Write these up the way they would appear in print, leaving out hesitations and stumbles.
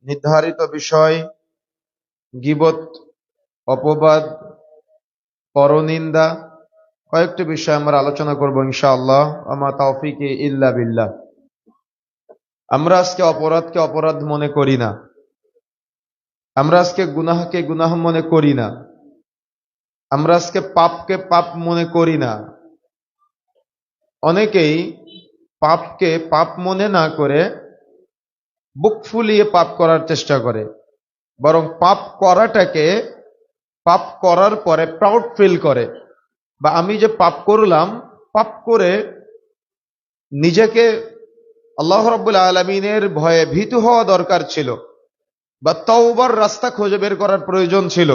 নির্ধারিত বিষয় গীবত, অপবাদ, পরনিন্দা কয়েকটি বিষয় আমরা আলোচনা করব ইনশাআল্লাহ। আমা তাওফিকে ইল্লা বিল্লাহ। আমরা আজকে অপরাধকে অপরাধ মনে করি না, আমরা আজকে গুনাহকে গুনাহ মনে করি না, আমরা আজকে পাপকে পাপ মনে করি না। অনেকেই পাপকে পাপ মনে না করে বুক ফুলিয়ে পাপ করার চেষ্টা করে, বরং পাপ করাটাকে পাপ করার পরে প্রাউড ফিল করে, বা আমি যে পাপ করলাম, পাপ করে নিজেকে আল্লাহ রাব্বুল আলামিনের ভয়ে ভীতু হওয়া দরকার ছিল, বা তওবার রাস্তা খুঁজে বের করার প্রয়োজন ছিল।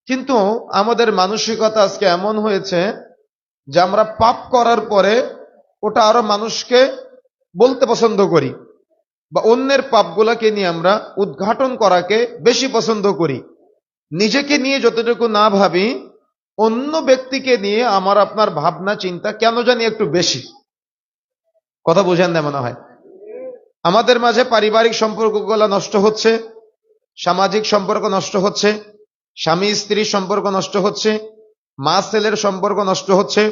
কিন্তু আমাদের মানসিকতা আজকে এমন হয়েছে যে আমরা পাপ করার পরে ওটা আরো মানুষকে বলতে পছন্দ করি, বা অন্যের পাপগুলাকে নিয়ে আমরা উদ্ঘাটন করাকে বেশি পছন্দ করি। নিজেকে নিয়ে যতটুকু না ভাবি, অন্য ব্যক্তিকে নিয়ে আমার আপনার ভাবনা চিন্তা কেন জানি একটু বেশি। কথা বুঝেন না মনে হয়? আমাদের মাঝে পারিবারিক সম্পর্কগুলো নষ্ট হচ্ছে, সামাজিক সম্পর্ক নষ্ট হচ্ছে, স্বামী স্ত্রীর সম্পর্ক নষ্ট হচ্ছে, মা ছেলের সম্পর্ক নষ্ট হচ্ছে,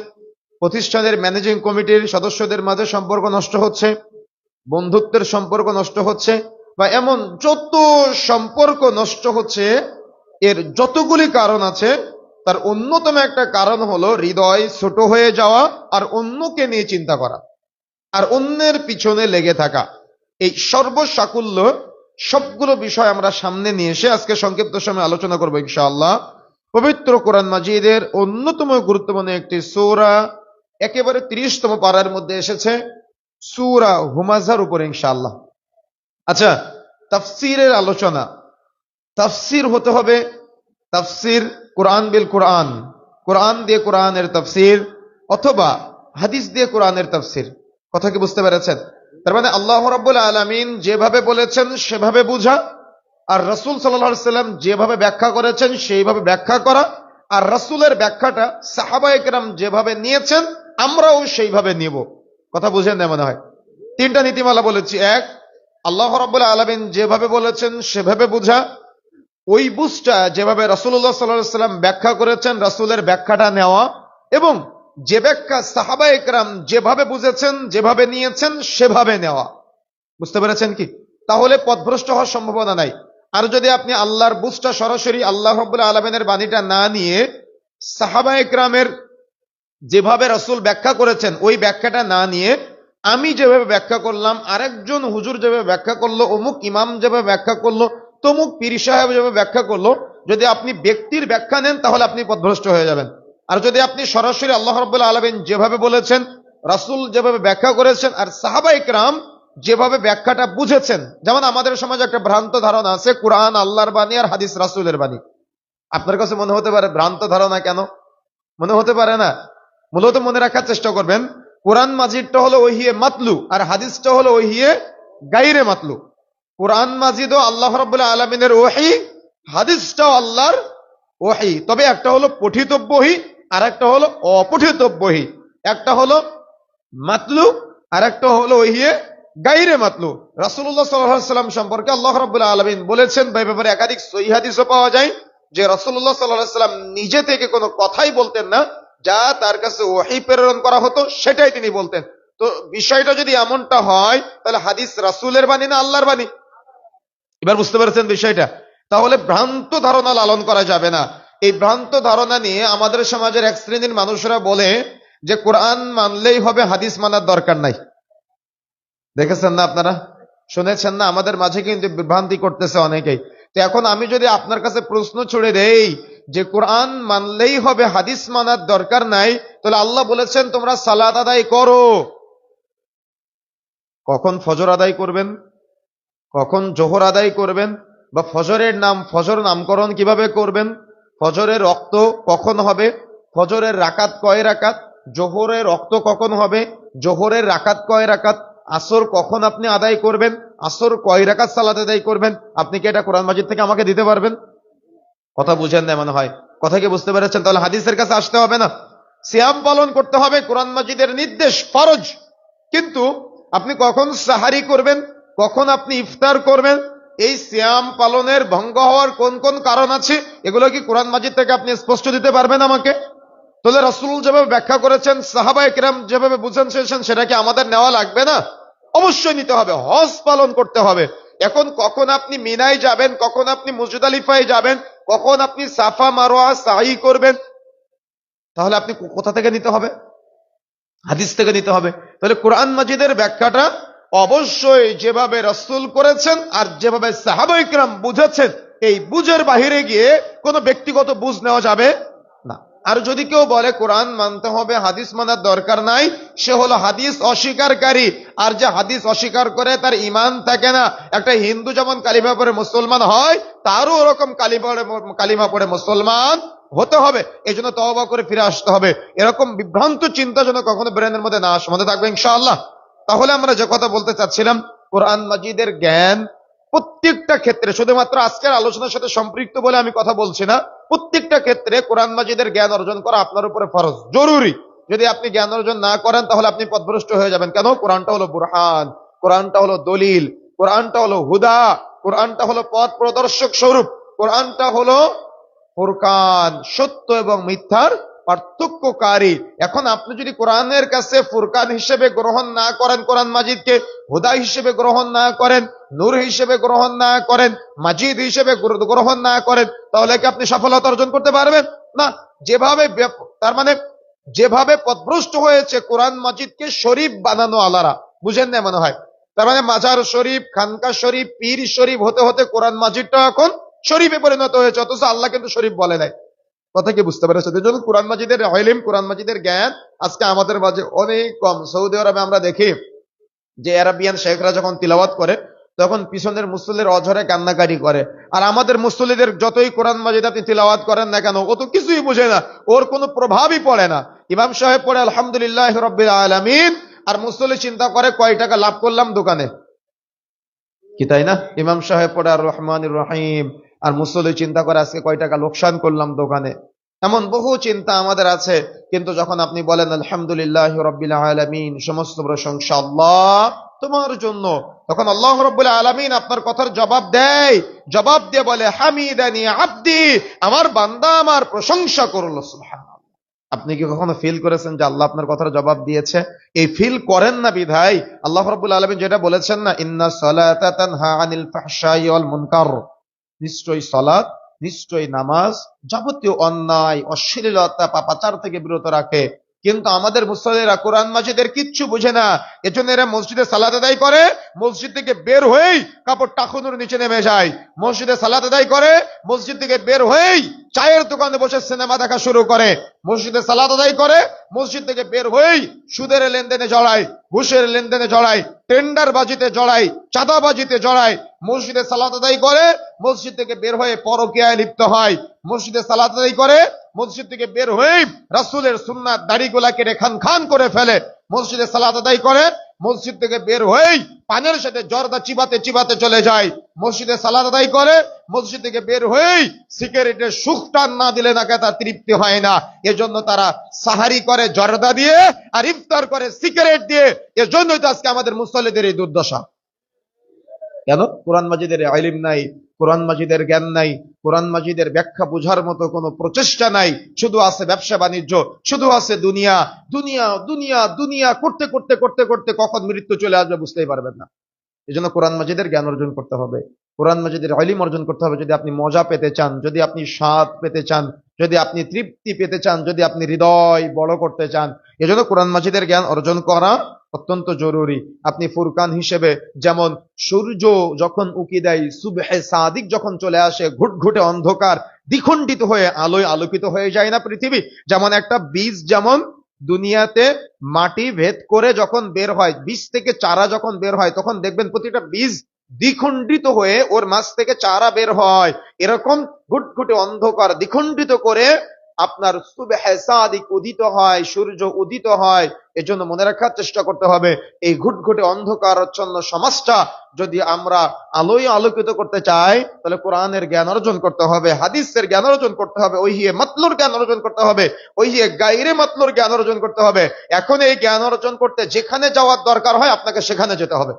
প্রতিষ্ঠানের ম্যানেজিং কমিটির সদস্যদের মাঝে সম্পর্ক নষ্ট হচ্ছে, বন্ধুত্বের সম্পর্ক নষ্ট হচ্ছে, বা এমন যত সম্পর্ক নষ্ট হচ্ছে, এর যতগুলি কারণ আছে তার অন্যতম একটা কারণ হলো হৃদয় ছোট হয়ে যাওয়া, আর অন্যকে নিয়ে চিন্তা করা, আর অন্যের পিছনে লেগে থাকা। এই সর্বসাকুল্য সবগুলো বিষয় আমরা সামনে নিয়ে এসে আজকে সংক্ষিপ্ত সময় আলোচনা করবো ইনশাআল্লাহ। পবিত্র কোরআন মাজিদের অন্যতম গুরুত্বপূর্ণ একটি সূরা, একেবারে 30তম পারার মধ্যে এসেছে, সূরা হুমাযার উপরে ইনশাআল্লাহ। আচ্ছা, তাফসীরের আলোচনা। তাফসীর হতে হবে তাফসীর কোরআন বিল কোরআন, কোরআন দিয়ে কোরআনের তাফসীর, অথবা হাদিস দিয়ে কোরআনের তাফসীর। কথা কি বুঝতে পেরেছেন? তার মানে আল্লাহ রাব্বুল আলামিন যেভাবে বলেছেন সেভাবে বুঝা, আর রাসূল সাল্লাল্লাহু আলাইহি সাল্লাম যেভাবে ব্যাখ্যা করেছেন সেইভাবে ব্যাখ্যা করা, আর রাসূলের ব্যাখ্যাটা সাহাবায়ে কেরাম যেভাবে নিয়েছেন আমরাও সেইভাবে নিব। কথা বুঝেন না মনে হয়? তিনটা নীতিমালা বলেছি। এক, আল্লাহ রাব্বুল আলামিন যেভাবে বলেছেন সেভাবে বুঝা, ওই বুঝটা যেভাবে রাসূলুল্লাহ সাল্লাল্লাহু আলাইহি সাল্লাম ব্যাখ্যা করেছেন রাসূলের ব্যাখ্যাটা নেওয়া, এবং যে ব্যাখ্যা সাহাবায়ে কেরাম যেভাবে বুঝেছেন যেভাবে নিয়েছেন সেভাবে নেওয়া। বুঝতে পেরেছেন কি? তাহলে পথভ্রষ্ট হওয়ার সম্ভাবনা নাই। আর যদি আপনি আল্লাহর বুঝটা সরাসরি আল্লাহ রাব্বুল আলামিনের বাণীটা না নিয়ে সাহাবায়ে কেরামের যেভাবে রাসূল ব্যাখ্যা করেছেন ওই ব্যাখ্যাটা না নিয়ে আমি যেভাবে ব্যাখ্যা করলাম, আরেকজন হুজুর যেভাবে ব্যাখ্যা করলো, অমুক ইমাম যেভাবে ব্যাখ্যা করলো, তমুক পীর সাহেব যেভাবে ব্যাখ্যা করলো, যদি আপনি ব্যক্তির ব্যাখ্যা নেন তাহলে আপনি পথভ্রষ্ট হয়ে যাবেন। আর যদি আপনি সরাসরি আল্লাহ রাব্বুল আলামিন যেভাবে বলেছেন, রাসূল যেভাবে ব্যাখ্যা করেছেন, আর সাহাবায়ে কেরাম যেভাবে ব্যাখ্যাটা বুঝেছেন, যেমন আমাদের সমাজে একটা ভ্রান্ত ধারণা আছে কোরআন আল্লাহর বাণী আর হাদিস রাসূলের বাণী। আপনার কাছে মনে হতে পারে ভ্রান্ত ধারণা, কেন মনে হতে পারে না? মূলত মনে রাখার চেষ্টা করবেন, কোরআন মাজিদটা হলো ওহিয়ে মাতলু, আর হাদিসটা হলো ওহিয়ে গায়রে মাতলু। কোরআন মাজিদও আল্লাহ রাব্বুল আলামিনের ওহী, হাদিসটাও আল্লাহর ওহী। তবে একটা হলো পঠিতব্য ওহী, আর একটা হলো অপঠিতব্য ওহী। একটা হলো মাতলু, আর একটা হলো ওহিয়ে গায়রে মাতলু। রাসূলুল্লাহ সাল্লাল্লাহু আলাইহি ওয়াসাল্লাম সম্পর্কে আল্লাহ রাব্বুল আলামিন বলেছেন, এই ব্যাপারে একাধিক সহিহ হাদিসও পাওয়া যায় যে রাসূলুল্লাহ সাল্লাল্লাহু আলাইহি ওয়াসাল্লাম নিজে থেকে কোনো কথাই বলতেন না, যা তার কাছে ওহী প্রেরণ করা হতো সেটাই তিনি বলতেন। তো বিষয়টা যদি এমনটা হয়, তাহলে হাদিস রাসূলের বাণী না আল্লাহর বাণী? এবার বুঝতে পেরেছেন বিষয়টা? তাহলে ভ্রান্ত ধারণা লালন করা যাবে না। এই ভ্রান্ত ধারণা নিয়ে আমাদের সমাজের এক শ্রেণীর মানুষরা বলে যে কোরআন মানলেই হবে, হাদিস মানার দরকার নাই। দেখেছেন না আপনারা? শুনেছেন না? আমাদের মাঝে কিন্তু বিভ্রান্তি করতেছে অনেকেই। তো এখন আমি যদি আপনার কাছে প্রশ্ন ছুড়ে দেই যে কোরআন মানলেই হবে, হাদিস মানার দরকার নাই, তাহলে আল্লাহ বলেছেন তোমরা সালাত আদায় করো। কখন ফজর আদায় করবেন, কখন জোহর আদায় করবেন, বা ফজরের নাম, ফজর নামকরণ কিভাবে করবেন, ফজরের রক্ত কখন হবে, ফজরের রাকাত কয় রাকাত, জোহরের রক্ত কখন হবে, জোহরের রাকাত কয় রাকাত, আসর কখন আপনি আদায় করবেন, আসর কয় রাকাত সালাত আদায় করবেন, আপনি কি এটা কোরআন মাজিদ থেকে আমাকে দিতে পারবেন? কথা বুঝেন না মনে হয়? কথা কি বুঝতে পেরেছেন? তাহলে হাদিসের কাছে আসতে হবে না। সিয়াম পালন করতে হবে, কোরআন মাজিদের নির্দেশ, ফরজ। কিন্তু আপনি কখন সাহারি করবেন, কখন আপনি ইফতার করবেন, এই সিয়াম পালনের ভঙ্গ হওয়ার কোন কোন কারণ আছে, এগুলো কি কোরআন মাজিদ থেকে আপনি স্পষ্ট দিতে পারবেন আমাকে? তাহলে রাসূল যেভাবে ব্যাখ্যা করেছেন, সাহাবায়ে কেরাম যেভাবে বুঝেছেন, সেটা কি আমাদের নেওয়া লাগবে না? অবশ্যই নিতে হবে, হজ পালন করতে হবে। এখন কখন আপনি মিনায় যাবেন, কখন আপনি মুজদালিফায় যাবেন, কখন আপনি সাফা মারওয়া সাই করবেন, তাহলে আপনি কোথা থেকে নিতে হবে? হাদিস থেকে নিতে হবে। তাহলে কোরআন মাজিদের ব্যাখ্যাটা অবশ্যই যেভাবে রাসূল করেছেন আর যেভাবে সাহাবায়ে কেরাম বুঝেছেন, এই বুঝের বাহিরে গিয়ে কোনো ব্যক্তিগত বুঝ নেওয়া যাবে না। আর যদি কেউ বলে কোরআন মানতে হবে, হাদিস মানার দরকার নাই, সে হলো হাদিস অস্বীকারী। আর যে হাদিস অস্বীকার করে তার ঈমান থাকে না। একটা হিন্দু যেমন কালিমা পড়ে মুসলমান হয়, তারও ওরকম কালিমা পড়ে মুসলমান হতে হবে। এই জন্য তওবা করে ফিরে আসতে হবে। এরকম বিভ্রান্ত চিন্তা যেন কখনো ব্রেনের মধ্যে না আসে, মধ্যে থাকবে ইনশাআল্লাহ। তাহলে আমরা যে কথা বলতে চাচ্ছিলাম, কোরআন মাজিদের জ্ঞান প্রত্যেকটা ক্ষেত্রে, শুধুমাত্র আজকের আলোচনার সাথে সম্পৃক্ত বলে আমি কথা বলছি না, প্রত্যেকটা ক্ষেত্রে কোরআন মাজিদের জ্ঞান অর্জন করা আপনার উপরে ফরজ, জরুরি। যদি আপনি জ্ঞান অর্জন না করেন তাহলে আপনি পথভ্রষ্ট হয়ে যাবেন। কেন? কোরআনটা হলো বুরহান, কোরআনটা হলো দলিল, কোরআনটা হলো হুদা, কোরআনটা হলো পথ প্রদর্শক স্বরূপ, কোরআনটা হলো ফুরকান, সত্য এবং মিথ্যার পার্থক্যকারী। এখন আপনি যদি কোরআনের কাছে ফুরকান হিসেবে গ্রহণ না করেন, কোরআন মাজিদকে হুদা হিসেবে গ্রহণ না করেন, নূর হিসেবে গ্রহণ না করেন, মাজিদ হিসেবে গ্রহণ না করেন, তাহলে কি আপনি সফলতা অর্জন করতে পারবেন না? যেভাবে তার মানে যেভাবে পথভ্রষ্ট হয়েছে কোরআন মাজিদকে শরীফ বানানো আলারা, বুঝেন না মনে হয়? তার মানে মাজার শরীফ, খানকা শরীফ, পীর শরীফ হতে হতে কোরআন মাজিদটা এখন শরীফে পরিণত হয়েছে, অথচ আল্লাহ কিন্তু শরীফ বলে নাই। কথা কি বুঝতে পেরেছে? জন্য কোরআন মাজিদের ইলম, কোরআন মাজিদের জ্ঞান আজকে আমাদের মাঝে অনেক কম। সৌদি আরবে আমরা দেখি যে আরাবিয়ান শেখরা যখন তিলাওয়াত করে, তখন পিছনের মুসল্লির অঝরে কান্নাকাটি করে। আর আমাদের মুসল্লিদের যতই কোরআন মাজিদ আপনি তিলাওয়াত করেন না কেন, ও তো কিছুই বুঝে না, ওর কোনো প্রভাবই পড়ে না। ইমাম সাহেব পড়ে আলহামদুলিল্লাহ রাব্বিল আলামিন, আর মুসল্লি চিন্তা করে কয় টাকা লাভ করলাম দোকানে, কি তাই না? ইমাম সাহেব পড়ে আর রহমানির রহিম, আর মুসল্লি চিন্তা করে আজকে কয় টাকা লোকসান করলাম দোকানে। এমন বহু চিন্তা আমাদের আছে। কিন্তু যখন আপনি বলেন আলহামদুলিল্লাহ রাব্বিল আলামিন, সমস্ত প্রশংসা আল্লাহ তোমার জন্য, তখন আল্লাহ রাব্বুল আলামিন আপনার কথার জবাব দিয়ে বলে হামিদানি আব্দি, আমার বান্দা আমার প্রশংসা করলো। সুবহানাল্লাহ। আপনি কি কখনো ফিল করেছেন যে আল্লাহ আপনার কথার জবাব দিয়েছে? এই ফিল করেন না বিধায় আল্লাহ রাব্বুল আলামিন যেটা বলেছেন না, ইন্না সালাতা তানহা আনিল ফাহশাই ওয়াল মুনকার, নিশ্চয়ই সালাত, নিশ্চয়ই নামাজ যাবতীয় অন্যায়, অশ্লীলতা, পাপাচার থেকে বিরত রাখে। কিন্তু আমাদের মুসল্লিরা কোরআন মাজিদের কিচ্ছু বুঝে না। এজন্য এরা মসজিদে সালাত আদায় করে, মসজিদ থেকে বের হয়েই কাপড় টাকুনোর নিচে নেমে যায়। মসজিদে সালাত আদায় করে, মসজিদ থেকে বের হয়েই চায়ের দোকানে বসে সিনেমা দেখা শুরু করে। মসজিদে সালাত আদায় করে, মসজিদ থেকে বের হয়েই সুদের লেনদেনে জড়ায়, ঘুষের লেনদেনে জড়ায়, টেন্ডার বাজিতে জড়ায়, চাঁদাবাজিতে জড়ায়। মসজিদে সালাত আদায় করে, মসজিদ থেকে বের হয়ে পরকীয়ায় লিপ্ত হয়। মসজিদে সালাত আদায় করে, মসজিদ থেকে বের হয়ে রাসূলের সুন্নাত দাড়িগুলা কেটে খান করে ফেলে। মসজিদে সালাত আদায় করে, মসজিদ থেকে বের হয়েই পানের সাথে জর্দা চিবাতে চিবাতে চলে যায়। মসজিদে সালাত আদায় করে, মসজিদ থেকে বের হয়েই সিগারেটের সুখটান না দিলে নাকি তার তৃপ্তি হয় না। এজন্য তারা সাহারি করে জর্দা দিয়ে আর ইফতার করে সিগারেট দিয়ে। এজন্যই তো আজকে আমাদের মুসল্লিদের এই দুর্দশা। কেন? কোরআন মাজিদের ইলম নাই, কোরআন মাজিদের জ্ঞান নাই, কোরআন মাজিদের ব্যাখ্যা বোঝার মতো কোনো প্রচেষ্টা নাই। শুধু আছে ব্যবসা বাণিজ্য, শুধু আছে দুনিয়া, দুনিয়া, দুনিয়া, দুনিয়া করতে করতে করতে করতে কখন মৃত্যু চলে আসবে বুঝতেই পারবেন না। এই জন্য কোরআন মাজিদের জ্ঞান অর্জন করতে হবে, কোরআন মাজিদের ইলম অর্জন করতে হবে। যদি আপনি মজা পেতে চান, যদি আপনি স্বাদ পেতে চান, যদি আপনি তৃপ্তি পেতে চান, যদি আপনি হৃদয় বড় করতে চান, এজন্য কোরআন মাজিদের জ্ঞান অর্জন করা অত্যন্ত জরুরি। আপনি ফুরকান হিসেবে, যেমন সূর্য যখন উকি দেয়, সুবহে সাদিক যখন চলে আসে, ঘুটঘুটে অন্ধকার দ্বিখণ্ডিত হয়ে আলোয় আলোকিত হয়ে যায় না পৃথিবী, যেমন একটা বীজ যেমন দুনিয়াতে মাটি ভেদ করে যখন বের হয়, বীজ থেকে চারা যখন বের হয়, তখন দেখবেন প্রতিটা বীজ দ্বিখণ্ডিত হয়ে ওর মাছ থেকে চারা বের হয়। এরকম ঘুটঘুটে অন্ধকার দ্বিখণ্ডিত করে আপনার সুবহে সাদিক উদিত হয়, সূর্য উদিত হয়। এজন্য মনে রাখার চেষ্টা করতে হবে, এই ঘুটঘুটে অন্ধকারাচ্ছন্ন সমাজটা যদি আমরা আলোয় আলোকিত করতে চাই, তাহলে কোরআনের জ্ঞান অর্জন করতে হবে, হাদিসের জ্ঞান অর্জন করতে হবে, ওহিয়ে মাতলুর জ্ঞান অর্জন করতে হবে, ওহিয়ে গায়রে মাতলুর জ্ঞান অর্জন করতে হবে। এখন এই জ্ঞান অর্জন করতে যেখানে যাওয়ার দরকার হয় আপনাকে সেখানে যেতে হবে।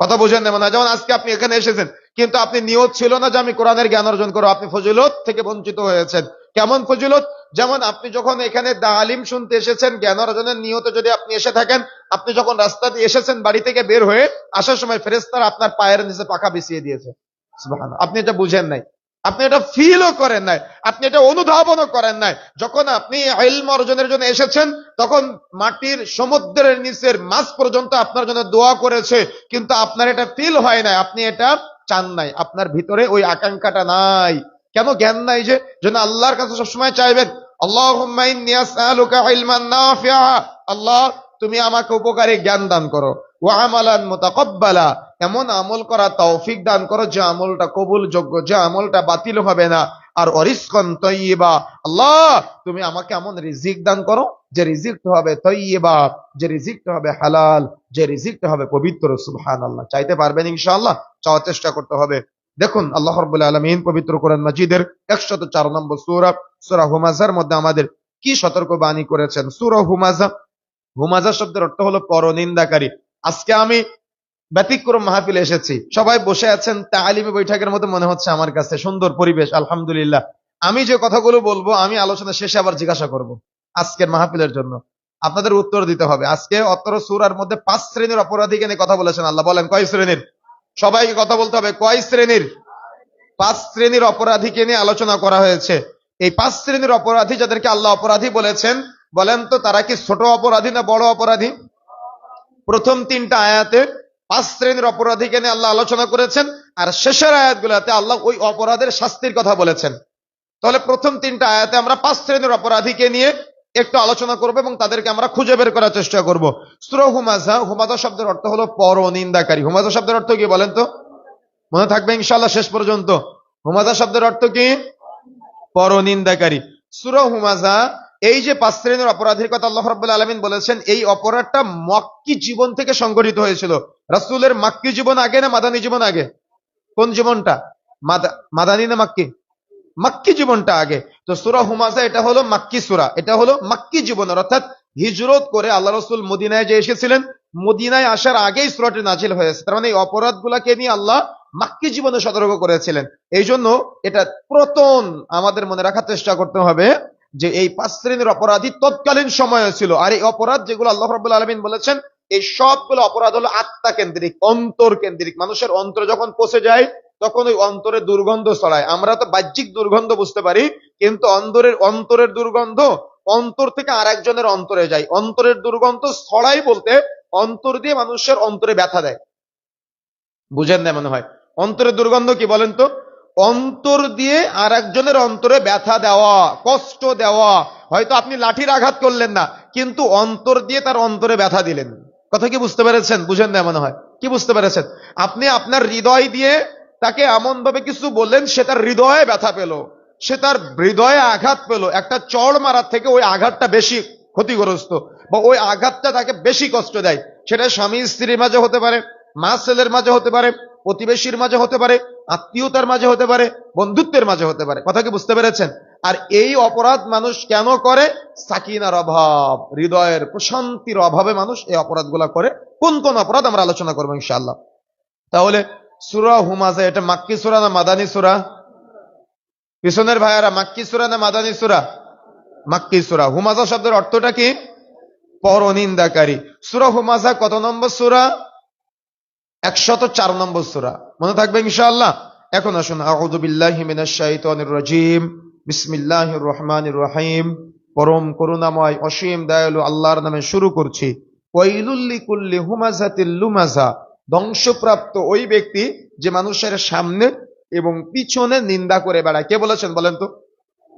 কথা বুঝেন না? যেমন আজকে আপনি এখানে এসেছেন, কিন্তু আপনি নিয়ত ছিল না যে আমি কোরআনের জ্ঞান অর্জন করবো, আপনি ফজিলত থেকে বঞ্চিত হয়েছেন। কেমন ফজিলত? যেমন আপনি যখন এখানে তালিম শুনতে এসেছেন, জ্ঞান অর্জনের নিয়তে যদি আপনি এসে থাকেন, আপনি যখন রাস্তা দিয়ে এসেছেন, বাড়ি থেকে বের হয়ে আসার সময় ফেরেশতারা আপনার পায়ের নিচে পাখা বিছিয়ে দিয়েছে। সুবহানাল্লাহ। আপনি এটা বুঝেন নাই, আপনি এটা ফিলও করেন নাই, আপনি এটা অনুধাবনও করেন নাই। যখন আপনি ইলম অর্জনের জন্য এসেছেন, তখন মাটির সমুদ্রের নিচের মাছ পর্যন্ত আপনার জন্য দোয়া করেছে, কিন্তু আপনার এটা ফিল হয় নাই, আপনি এটা চান নাই, আপনার ভিতরে ওই আকাঙ্ক্ষাটা নাই। কেন? জ্ঞান নাই যে জন্য আল্লাহর কাছে সবসময় চাইবেন, আল্লাহুম্মা ইন্নী আসআলুকা ইলমান নাফিআ, আল্লাহ তুমি আমাকে উপকারী জ্ঞান দান করো, ওয়া আমালান মুতাকাব্বালা, এমন আমল করা তৌফিক দান করো যে আমলটা কবুলযোগ্য, যে আমলটা বাতিল হবে না, আর অরিজকান তাইয়্যিবা, আল্লাহ তুমি আমাকে এমন রিজিক দান করো যে রিজিকটা হবে তাইয়্যিবা, যে রিজিকটা হবে হালাল, যে রিজিকটা হবে পবিত্র। সুবহানাল্লাহ। চাইতে পারবেন ইনশাআল্লাহ, চাওয়ার চেষ্টা করতে হবে। দেখুন আল্লাহ রাব্বুল আলামিন পবিত্র কোরআন মাজিদের 104 নম্বর সূরা, সূরা হুমাযার মধ্যে আমাদের কি সতর্ক বাণী করেছেন। সূরা হুমাযা, হুমাযা শব্দের অর্থ হলো পরনিন্দাকারী। আজকে আমি ব্যতিক্রম মাহফিলে এসেছি, সবাই বসে আছেন তালিমি বৈঠকের মতো মনে হচ্ছে আমার কাছে, সুন্দর পরিবেশ আলহামদুলিল্লাহ। আমি যে কথাগুলো বলবো, আমি আলোচনা শেষে আবার জিজ্ঞাসা করব আজকের মাহফিলের জন্য, আপনাদের উত্তর দিতে হবে। আজকে অত্র সূরার মধ্যে 5 শ্রেণীর অপরাধীকে নিয়ে কথা বলেছেন আল্লাহ। বলেন কয় শ্রেণীর? সবাইকে কথা বলতে হবে, কয় শ্রেণীর? 5 শ্রেণীর অপরাধীকে নিয়ে আলোচনা করা হয়েছে। এই 5 শ্রেণীর অপরাধী যাদেরকে আল্লাহ অপরাধী বলেছেন, বলেন তো তারা কি ছোট অপরাধী না বড় অপরাধী? প্রথম 3টা আয়াতে 5 শ্রেণীর অপরাধীকে নিয়ে আল্লাহ আলোচনা করেছেন, আর শেষের আয়াতগুলোতে আল্লাহ ওই অপরাধের শাস্তির কথা বলেছেন। তাহলে প্রথম 3টা আয়াতে আমরা 5 শ্রেণীর অপরাধীকে নিয়ে একটু আলোচনা করব এবং তাদেরকে আমরা খুঁজে বের করার চেষ্টা করব। সূরা হুমাযা, হুমাযা শব্দের অর্থ হলো পরনিন্দাকারী। হুমাযা শব্দের অর্থ কি বলেন তো? মনে থাকবে ইনশাআল্লাহ শেষ পর্যন্ত। হুমাযা শব্দের অর্থ কি? পরনিন্দাকারী। সূরা হুমাযা, এই যে 5 শ্রেণীর অপরাধীর কথা আল্লাহ রাব্বুল আলামিন বলেছেন, এই অপরাধটা মক্কি জীবন থেকে সংঘটিত হয়েছিল। রাসূলের মক্কি জীবন আগে না মাদানী জীবন আগে? কোন জীবনটা? মাদানী না মক্কি? মক্কি জীবনটা আগে। তো সূরা হুমাযা এটা হলো মক্কি সূরা, এটা হলো মক্কি জীবনের, অর্থাৎ হিজরত করে আল্লাহ রাসূল মদিনায় যে এসেছিলেন, মদিনায় আসার আগেই সূরাটি নাজিল হয়েছে। তার মানে এই অপরাধগুলোকে নিয়ে আল্লাহ মক্কি জীবনে সতর্ক করেছিলেন। এই জন্য এটা প্রথম আমাদের মনে রাখার চেষ্টা করতে হবে যে এই 5 শ্রেণীর অপরাধী তৎকালীন সময়ে ছিল। আর এই অপরাধ যেগুলো আল্লাহ রাব্বুল আলামিন বলেছেন, এই সবগুলো অপরাধ হলো আত্মা কেন্দ্রিক, অন্তর কেন্দ্রিক। মানুষের অন্তরে যখন পৌঁছে যায়, তখন ওই অন্তরে দুর্গন্ধ ছড়ায়। আমরা তো বাহ্যিক দুর্গন্ধ বুঝতে পারি, কিন্তু অন্তরের দুর্গন্ধ অন্তর থেকে আরেকজনের অন্তরে যায়। অন্তরের দুর্গন্ধ ছড়াই বলতে অন্তর দিয়ে মানুষের অন্তরে ব্যথা দেয়। বুঝেন না মনে হয়? অন্তরের দুর্গন্ধ কি বলেন তো? অন্তর দিয়ে আরেকজনের অন্তরে ব্যথা দেওয়া, কষ্ট দেওয়া। হয়তো আপনি লাঠির আঘাত করলেন না, কিন্তু অন্তর দিয়ে তার অন্তরে ব্যথা দিলেন। কথা কি বুঝতে পেরেছেন? বুঝেন না মনে হয়? কি বুঝতে পেরেছেন? আপনি আপনার হৃদয় দিয়ে তাকে এমন ভাবে কিছু বললেন, সে তার হৃদয়ে ব্যথা পেল, সে তার হৃদয়ে আঘাত পেল। একটা চড় মারার থেকে ওই আঘাতটা বেশি ক্ষতিগ্রস্ত, বা ওই আঘাতটা তাকে বেশি কষ্ট দেয়। সেটা স্বামী স্ত্রীর মাঝে হতে পারে, মা ছেলের মাঝে হতে পারে, প্রতিবেশীর মাঝে হতে পারে, আত্মীয়তার মাঝে হতে পারে, বন্ধুত্বের মাঝে হতে পারে। কথা কি বুঝতে পেরেছেন? আর এই অপরাধ মানুষ কেন করে? সাকিনার অভাব, হৃদয়ের প্রশান্তির অভাবে মানুষ এই অপরাধগুলা করে। কোন কোন অপরাধ আমরা আলোচনা করবো ইনশাআল্লাহ। তাহলে সূরা হুমাযা এটা মাক্কি সূরা না মাদানী সূরা? পিছনের ভাইয়ারা, মাক্কি সূরা না মাদানী সূরা? মাক্কি সূরা। হুমাযা শব্দের অর্থটা কি? পরনিন্দাকারী। সূরা হুমাযা কত নম্বর সূরা? 104 নম্বর সূরা। মনে থাকবে ইনশাআল্লাহ। এখন আসুন, আউযু বিল্লাহি মিনাশ শাইতানির রাজীম, বিসমিল্লাহির রহমানির রহিম। পরম করুণাময় অসীম দয়ালু আল্লাহর নামে শুরু করছি। ওয়াইলুল লিকুল্লি হুমাযাতিল লুমাযা, ধ্বংসপ্রাপ্ত ওই ব্যক্তি যে মানুষের সামনে এবং পিছনে নিন্দা করে বেড়ায়। কে বলেছেন বলেন তো?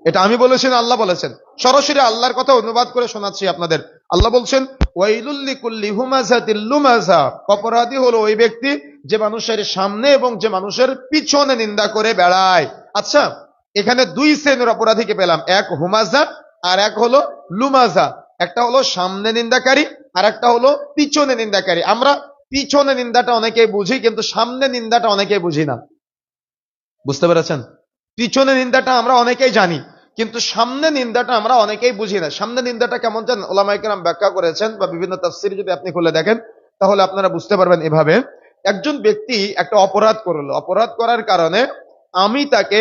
এটা আমি বলেছি না আল্লাহ বলেছেন? সরাসরি আল্লাহর কথা অনুবাদ করে শোনাচ্ছি আপনাদের। আল্লাহ বলছেন ওয়াইলুল লিকুল্লি হুমাযাতিল লুমাযা, অপরাধী হলো ওই ব্যক্তি যে মানুষের সামনে এবং যে মানুষের পিছনে নিন্দা করে বেড়ায়। আচ্ছা, এখানে 2 শ্রেণীর অপরাধীকে পেলাম, এক হুমাযা আর এক হলো লুমাযা। একটা হলো সামনে নিন্দাকারী আর একটা হলো পিছনে নিন্দাকারী। আমরা পিছনে নিন্দাটা অনেকেই বুঝি, কিন্তু সামনে নিন্দাটা অনেকেই বুঝি না। বুঝতে পেরেছেন? পিছনে নিন্দাটা আমরা অনেকেই জানি, কিন্তু সামনে নিন্দাটা আমরা অনেকেই বুঝি না। সামনে নিন্দাটা কেমন জানেন? ওলামায়ে কেরাম ব্যাখ্যা করেছেন, বা বিভিন্ন তাফসীর যদি আপনি খুলে দেখেন তাহলে আপনারা বুঝতে পারবেন এভাবে একজন ব্যক্তি একটা অপরাধ করলো, অপরাধ করার কারণে আমি তাকে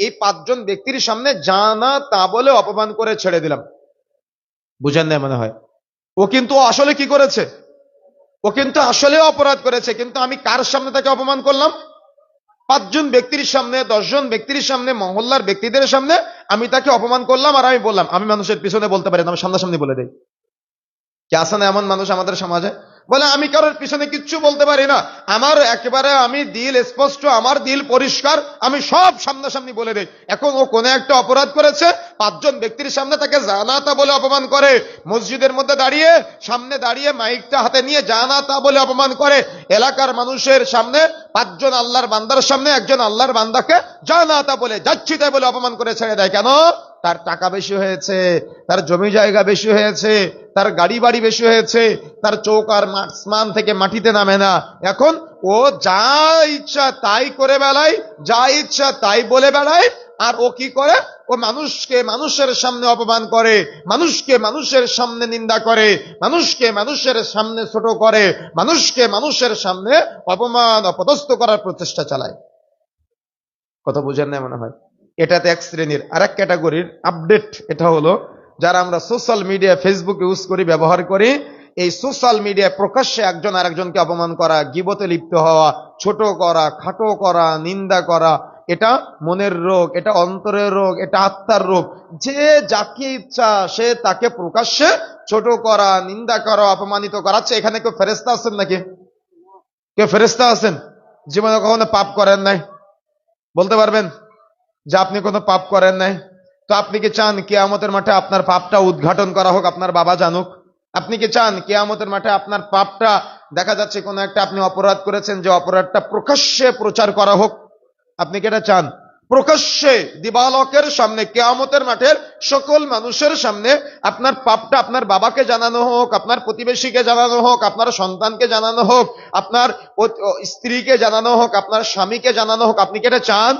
এই 5 জন ব্যক্তির সামনে জানা তা বলে অপমান করে ছেড়ে দিলাম। বুঝেন না মনে হয়? ও কিন্তু আসলে কি করেছে? ও কিন্তু আসলে অপরাধ করেছে, কিন্তু আমি কার সামনে তাকে অপমান করলাম? 5 জন ব্যক্তির সামনে, 10 জন ব্যক্তির সামনে, মহল্লার ব্যক্তিদের সামনে আমি তাকে অপমান করলাম। আর আমি বললাম, আমি মানুষের পিছনে বলতে পারি না, আমি সামনাসামনি বলে দেই। কি আছে না এমন মানুষ আমাদের সমাজে? বলে আমি কারোর পিছনে কিচ্ছু বলতে পারি না, আমার একেবারে আমি দিল স্পষ্ট, আমার দিল পরিষ্কার, আমি সব সামনাসামনি বলে দেই। এখন ও কোন একটা অপরাধ করেছে, 5 জন ব্যক্তির সামনে তাকে জানাতা বলে অপমান করে, মসজিদের মধ্যে দাঁড়িয়ে, সামনে দাঁড়িয়ে মাইকটা হাতে নিয়ে জানাতা বলে অপমান করে, এলাকার মানুষের সামনে 5 জন আল্লাহর বান্দার সামনে একজন আল্লাহর বান্দাকে জানাতা বলে, যাচ্ছি তাই বলে অপমান করে ছেড়ে দেয়। কেন? তার টাকা বেশি হয়েছে, তার জমি জায়গা বেশি হয়েছে, তার গাড়ি বাড়ি বেশি হয়েছে, তার চৌক আর আসমান থেকে মাটিতে নামে না। এখন ও যা ইচ্ছা তাই করে বেড়ায়, যা ইচ্ছা তাই বলে বেড়ায়। আর ও কি করে? ও মানুষকে মানুষের সামনে অপমান করে, মানুষকে মানুষের সামনে নিন্দা করে, মানুষকে মানুষের সামনে ছোট করে, মানুষকে মানুষের সামনে অপমান অপদস্থ করার প্রচেষ্টা চালায়। কথা বুঝেন না মনে হয়? এটাতে এক শ্রেণীর। আর এক ক্যাটাগরির আপডেট এটা হলো, যারা আমরা সোশ্যাল মিডিয়া, ফেসবুক ইউজ করি, ব্যবহার করি, এই সোশ্যাল মিডিয়ায় প্রকাশ্যে একজন আরেকজনকে অপমান করা, গীবতে লিপ্ত হওয়া, ছোট করা, খাটো করা, নিন্দা করা, এটা মনের রোগ, এটা অন্তরের রোগ, এটা আত্মার রোগ। যে যাকে ইচ্ছা সে তাকে প্রকাশ্যে ছোট করা, নিন্দা করা, অপমানিত করাচ্ছে। এখানে কেউ ফেরেশতা আছেন নাকি? কেউ ফেরেশতা আছেন জীবনে কখনো পাপ করেন নাই? বলতে পারবেন যে আপনি কোনো পাপ করেন নাই? তো আপনি কি চান কিয়ামতের মাঠে আপনার পাপটা উদ্ঘাটন করা হোক, আপনার বাবা জানুক? আপনি কি চান কিয়ামতের মাঠে আপনার পাপটা, দেখা যাচ্ছে কোনো একটা আপনি অপরাধ করেছেন, যে অপরাধটা প্রকাশ্যে প্রচার করা হোক? আপনি কি এটা চান? প্রকাশ্যে দিবালোকের সামনে, কিয়ামতের মাঠের সকল মানুষের সামনে আপনার পাপটা আপনার বাবাকে জানানো হোক, আপনার প্রতিবেশীকে জানানো হোক, আপনার সন্তানকে জানানো হোক, আপনার স্ত্রীকে জানানো হোক, আপনার স্বামীকে জানানো হোক? আপনি কি এটা চান?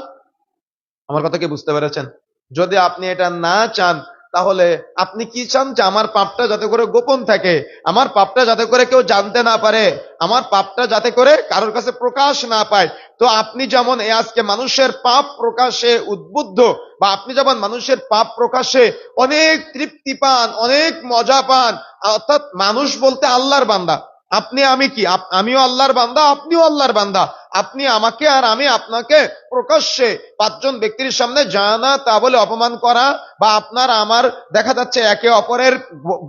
আমার কথা কি বুঝতে পেরেছেন? যদি আপনি এটা না চান, তাহলে আপনি কি চান? যে আমার পাপটা যাতে করে গোপন থাকে, আমার পাপটা যাতে করে কেউ জানতে না পারে, আমার পাপটা যাতে করে কারোর কাছে প্রকাশ না পায়। তো আপনি যেমন আজকে মানুষের পাপ প্রকাশে উদ্বুদ্ধ, বা আপনি যেমন মানুষের পাপ প্রকাশে অনেক তৃপ্তি পান, অনেক মজা পান, অর্থাৎ মানুষ বলতে আল্লাহর বান্দা, আপনি আমি কি? আমিও আল্লাহর বান্দা, আপনিও আল্লাহর বান্দা। আপনি আমাকে আর আমি আপনাকে প্রকাশ্যে 5 জন ব্যক্তির সামনে জানা তা বলে অপমান করা, বা আপনার আমার দেখা যাচ্ছে একে অপরের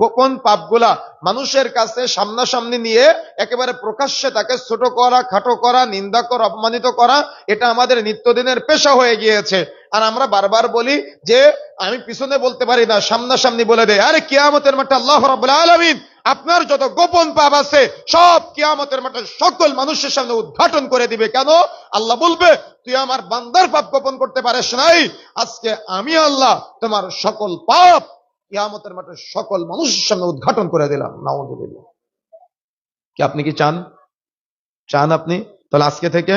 গোপন পাপগুলা মানুষের কাছে সামনাসামনি নিয়ে একেবারে প্রকাশ্যে তাকে ছোট করা, খাটো করা, নিন্দা করা, অপমানিত করা, এটা আমাদের নিত্যদিনের পেশা হয়ে গিয়েছে। আর আমরা বারবার বলি যে আমি পিছনে বলতে পারি না, সামনাসামনি বলে দেয়। আরে কিয়ামতের মাঠে আল্লাহ রাব্বুল আলামিন আপনার যত গোপন পাপ আছে সব কিয়ামতের মাঠে সকল মানুষের সামনে উদ্ঘাটন করে দিবে। কেন? আল্লাহ বলবে, তুই আমার বান্দার পাপ গোপন করতে পারিস নাই, আজকে আমি আল্লাহ তোমার সকল পাপ কিয়ামতের মাঠে সকল মানুষের সামনে উদ্ঘাটন করে দিলাম। নাউযুবিল্লাহ। কি আপনি কি চান? চান আপনি? তাহলে আজকে থেকে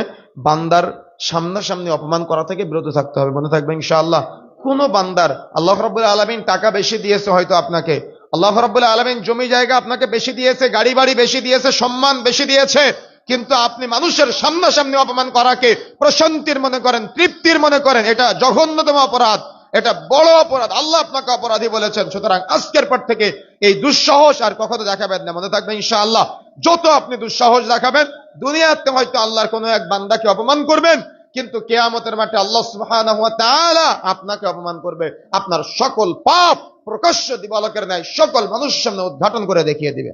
বান্দার সামনাসামনি অপমান করা থেকে বিরত থাকতে হবে। মনে থাকবে ইনশাআল্লাহ। কোন বান্দার আল্লাহ রাব্বুল আলামিন টাকা বেশি দিয়েছে হয়তো আপনাকে, আল্লাহ রাব্বুল আলামিন জমি জায়গা আপনাকে বেশি দিয়েছে, গাড়ি বাড়ি বেশি দিয়েছে, সম্মান বেশি দিয়েছে, কিন্তু আপনি মানুষের সামনাসামনি অপমান করাকে প্রশান্তির মনে করেন, তৃপ্তির মনে করেন, এটা জঘন্যতম অপরাধ, এটা বড় অপরাধ। আল্লাহ আপনাকে অপরাধী বলেছেন। সুতরাং আজকের পর থেকে এই দুঃসাহস আর কখনো দেখাবেন না। মনে থাকবে ইনশাআল্লাহ, যত আপনি দুঃসাহস দেখাবেন, দুনিয়াতে হয়তো আল্লাহর কোনো এক বান্দাকে অপমান করবেন, কিন্তু কিয়ামতের মাঠে আল্লাহ সুবহানাহু ওয়া তাআলা আপনাকে অপমান করবে। আপনার সকল পাপ প্রকাশ্য দিবালোকের ন্যায় সকল মানুষের সামনে উদ্ঘাটন করে দেখিয়ে দিবে।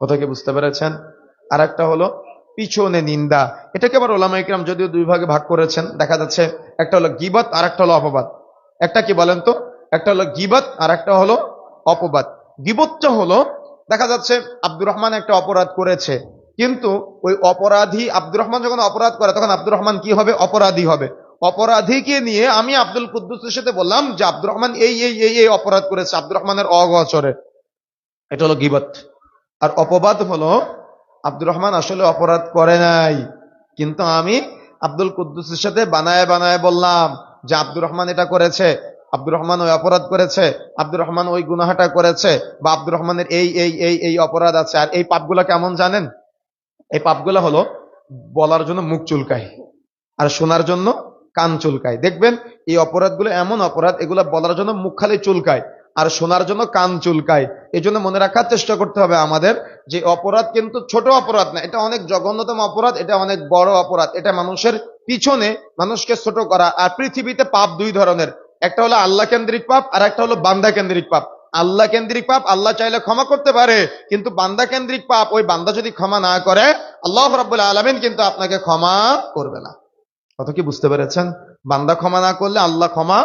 কথা কি বুঝতে পেরেছেন? আর একটা হলো পিছনে নিন্দা। এটাকে আবার ওলামা ইকরাম যদিও 2 ভাগে ভাগ করেছেন। দেখা যাচ্ছে একটা হলো গীবত আর একটা হলো অপবাদ। একটা কি বলেন তো? একটা হলো গীবত আর একটা হলো অপবাদ। গীবতটা হলো, দেখা যাচ্ছে আব্দুর রহমান একটা অপরাধ করেছে, কিন্তু ওই অপরাধী আব্দুর রহমান যখন অপরাধ করে তখন আব্দুর রহমান কি হবে? অপরাধী হবে। অপরাধীকে নিয়ে আমি আব্দুল কুদ্দুসের সাথে বললাম যে আব্দুর রহমান এই অপরাধ করেছে, আব্দুর রহমানের অগোচরে। এটা হলো গীবত। আর অপবাদ হলো আব্দুর রহমান আসলে অপরাধ করে নাই, কিন্তু আমি আব্দুল কুদ্দুসের সাথে বানায় বানায় বললাম যে আব্দুর রহমান এটা করেছে, আব্দুর রহমান ওই অপরাধ করেছে, আব্দুর রহমান ওই গুনাহাটা করেছে, বা আব্দুর রহমানের এই অপরাধ আছে। আর এই পাপগুলো কেমন জানেন? এই পাপগুলো হলো বলার জন্য মুখ চুলকায় আর শোনার জন্য কান চুলকায়। দেখবেন এই অপরাধগুলো এমন অপরাধ, এগুলো বলার জন্য মুখ খালি চুলকায় আর শোনার জন্য কান চুলকায়। এই জন্য মনে রাখার চেষ্টা করতে হবে আমাদের, যে অপরাধ কিন্তু ছোট অপরাধ না, এটা অনেক জঘন্যতম অপরাধ, এটা অনেক বড় অপরাধ। এটা মানুষের পিছনে মানুষকে ছোট করা। আর পৃথিবীতে পাপ দুই ধরনের, একটা হলো আল্লাহ কেন্দ্রিক পাপ আর একটা হলো বান্দা কেন্দ্রিক পাপ। আল্লাহ কেন্দ্রিক পাপ আল্লাহ চাইলে ক্ষমা করতে পারে, কিন্তু বান্দা কেন্দ্রিক পাপ ওই বান্দা যদি ক্ষমা না করে আল্লাহ রাব্বুল আলামিন কিন্তু আপনাকে ক্ষমা করবে না। কত কি বুঝতে পেরেছেন? বান্দা ক্ষমা না করলে আল্লাহ ক্ষমা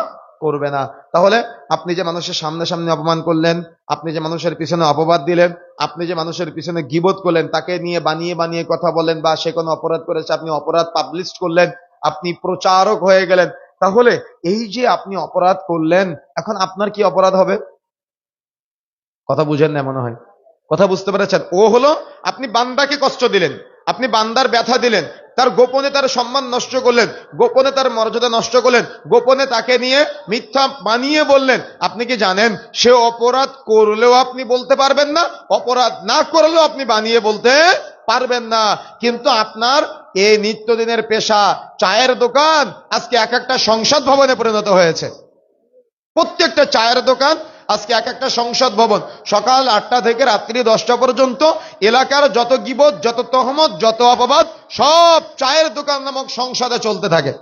করবে না। তাহলে আপনি যে মানুষের সামনে সামনে অপমান করলেন, আপনি যে মানুষের পিছনে অপবাদ দিলেন, আপনি যে মানুষের পিছনে গীবত করলেন, তাকে নিয়ে বানিয়ে বানিয়ে কথা বলেন, বা সে কোনো অপরাধ করেছে আপনি অপরাধ পাবলিশ করলেন, আপনি প্রচারক হয়ে গেলেন, তাহলে এই যে আপনি অপরাধ করলেন, এখন আপনার কি অপরাধ হবে? কথা বুঝেন না মনে হয়। কথা বুঝতে পেরেছেন? ও হলো আপনি বান্দাকে কষ্ট দিলেন, আপনি বান্দার ব্যথা দিলেন, তার গোপনে তার সম্মান নষ্ট করলেন, গোপনে তার মর্যাদা নষ্ট করলেন, গোপনে তাকে নিয়ে মিথ্যা বানিয়ে বললেন। আপনি কি জানেন সে অপরাধ করলেও আপনি বলতে পারবেন না, অপরাধ না করলেও আপনি বানিয়ে বলতে পারবেন না। কিন্তু আপনার এই নিত্যদিনের পেশা চায়ের দোকান আজকে এক একটা সংসদ ভবনে পরিণত হয়েছে। প্রত্যেকটা চায়ের দোকান আজকে এক একটা সংসদ ভবন। সকাল 8টা থেকে রাত্রি 10টা পর্যন্ত এলাকার যত গীবত, যত তহমত, যত অপবাদ সব চায়ের দোকান নামক সংসদে চলতে থাকে,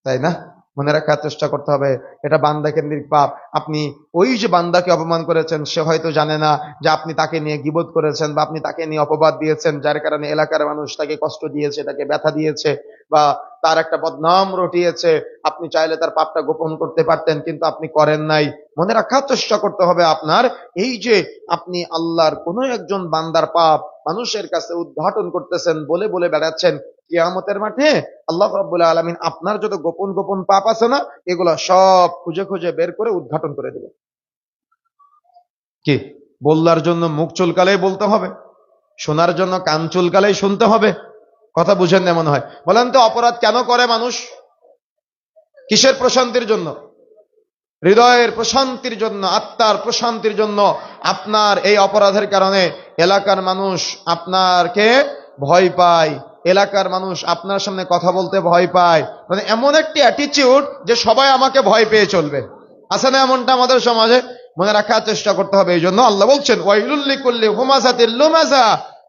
তাই না? মনে রাখার চেষ্টা করতে হবে, এটা বান্দা কেন্দ্রিক পাপ। আপনি ওই যে বান্দাকে অপমান করেছেন, সে হয়তো জানে না যে আপনি তাকে নিয়ে গীবত করেছেন বা আপনি তাকে নিয়ে অপবাদ দিয়েছেন, যার কারণে এলাকার মানুষ তাকে কষ্ট দিয়েছে, তাকে ব্যথা দিয়েছে বা তার একটা বদনাম রটিয়েছে। আপনি চাইলে তার পাপটা গোপন করতে পারতেন, কিন্তু আপনি করেন নাই। মনে রাখার চেষ্টা করতে হবে আপনার, এই যে আপনি আল্লাহর কোন একজন বান্দার পাপ মানুষের কাছে উদ্ঘাটন করতেছেন, বলে বলে বেড়াচ্ছেন, কিয়ামতের মাঠে আল্লাহ রাব্বুল আলামিন আপনার যত গোপন গোপন পাপ আছে না, এগুলা সব খুঁজে খুঁজে বের করে উদ্ঘাটন করে দেবে। কি বললার জন্য মুখ চুলকালেই বলতে হবে, শোনার জন্য কান চুলকালেই শুনতে হবে? কথা বুঝেন না মনে হয়। বলেন তো অপরাধ কেন করে মানুষ? কিসের প্রশান্তির জন্য? হৃদয়ের প্রশান্তির জন্য, আত্মার প্রশান্তির জন্য। আপনার এই অপরাধের কারণে এলাকার মানুষ আপনাকে ভয় পায়, এলাকার মানুষ আপনার সামনে কথা বলতে ভয় পায়। মানে এমন একটি অ্যাটিটিউড যে সবাই আমাকে ভয় পেয়ে চলবে। আছে না এমনটা আমাদের সমাজে? মনে রাখার চেষ্টা করতে হবে। এই জন্য আল্লাহ বলছেন, ওয়াইলুল লিকুল্লি হুমাযাতিল লুমাযা,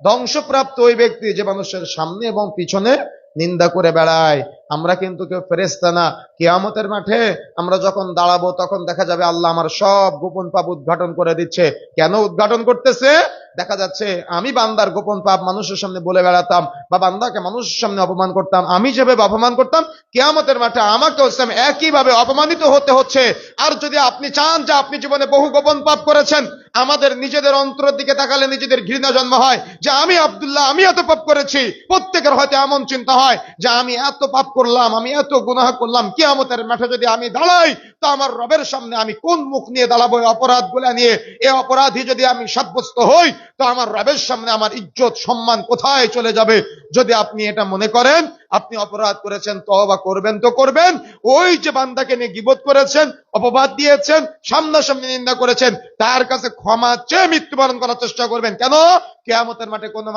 ধ্বংসপ্রাপ্ত ওই ব্যক্তি যে মানুষের সামনে এবং পিছনে নিন্দা করে বেড়ায়। আমরা কিন্তু কেউ ফেরেশতা না। কিয়ামতের মাঠে আমরা যখন দাঁড়াবো তখন দেখা যাবে আল্লাহ আমার সব গোপন পাপ উদ্ঘাটন করে দিচ্ছে। কেন উদ্ঘাটন করতেছে? দেখা যাচ্ছে আমি বান্দার গোপন পাপ মানুষের সামনে বলে বেড়াতাম বা বান্দাকে মানুষের সামনে অপমান করতাম, আমি যেভাবে অপমান করতাম, কিয়ামতের মাঠে আমাকেও সেম একইভাবে অপমানিত হতে হচ্ছে। আর যদি আপনি চান যে আপনি জীবনে বহু গোপন পাপ করেছেন, আমাদের নিজেদের অন্তরের দিকে তাকালে নিজেদের ঘৃণা জন্ম হয় যে আমি আব্দুল্লাহ, আমি এত পাপ করেছি। প্রত্যেকের হয়তো এমন চিন্তা হয় যে আমি এত পাপ করলাম, আমি এত গুনাহ করলাম, কিয়ামতের মাঠে যদি আমি দাঁড়াই তো আমার রবের সামনে আমি কোন মুখ নিয়ে দাঁড়াবো? অপরাধগুলো নিয়ে। এই অপরাধী যদি আমি সাব্যস্ত হই তো আমার রবের সামনে আমার ইজ্জত সম্মান কোথায় চলে যাবে? যদি আপনি এটা মনে করেন আপনি অপরাধ করেছেন, তওবা করবেন তো করবেন। ওই যে বান্দাকে নিয়ে গীবত করেছেন, অপবাদ দিয়েছেন, সামনাসামনি নিন্দা করেছেন, তার কাছে ক্ষমা চেয়ে মৃত্যুবরণ করার চেষ্টা করবেন। কেন? কিয়ামতের মাঠে কোনো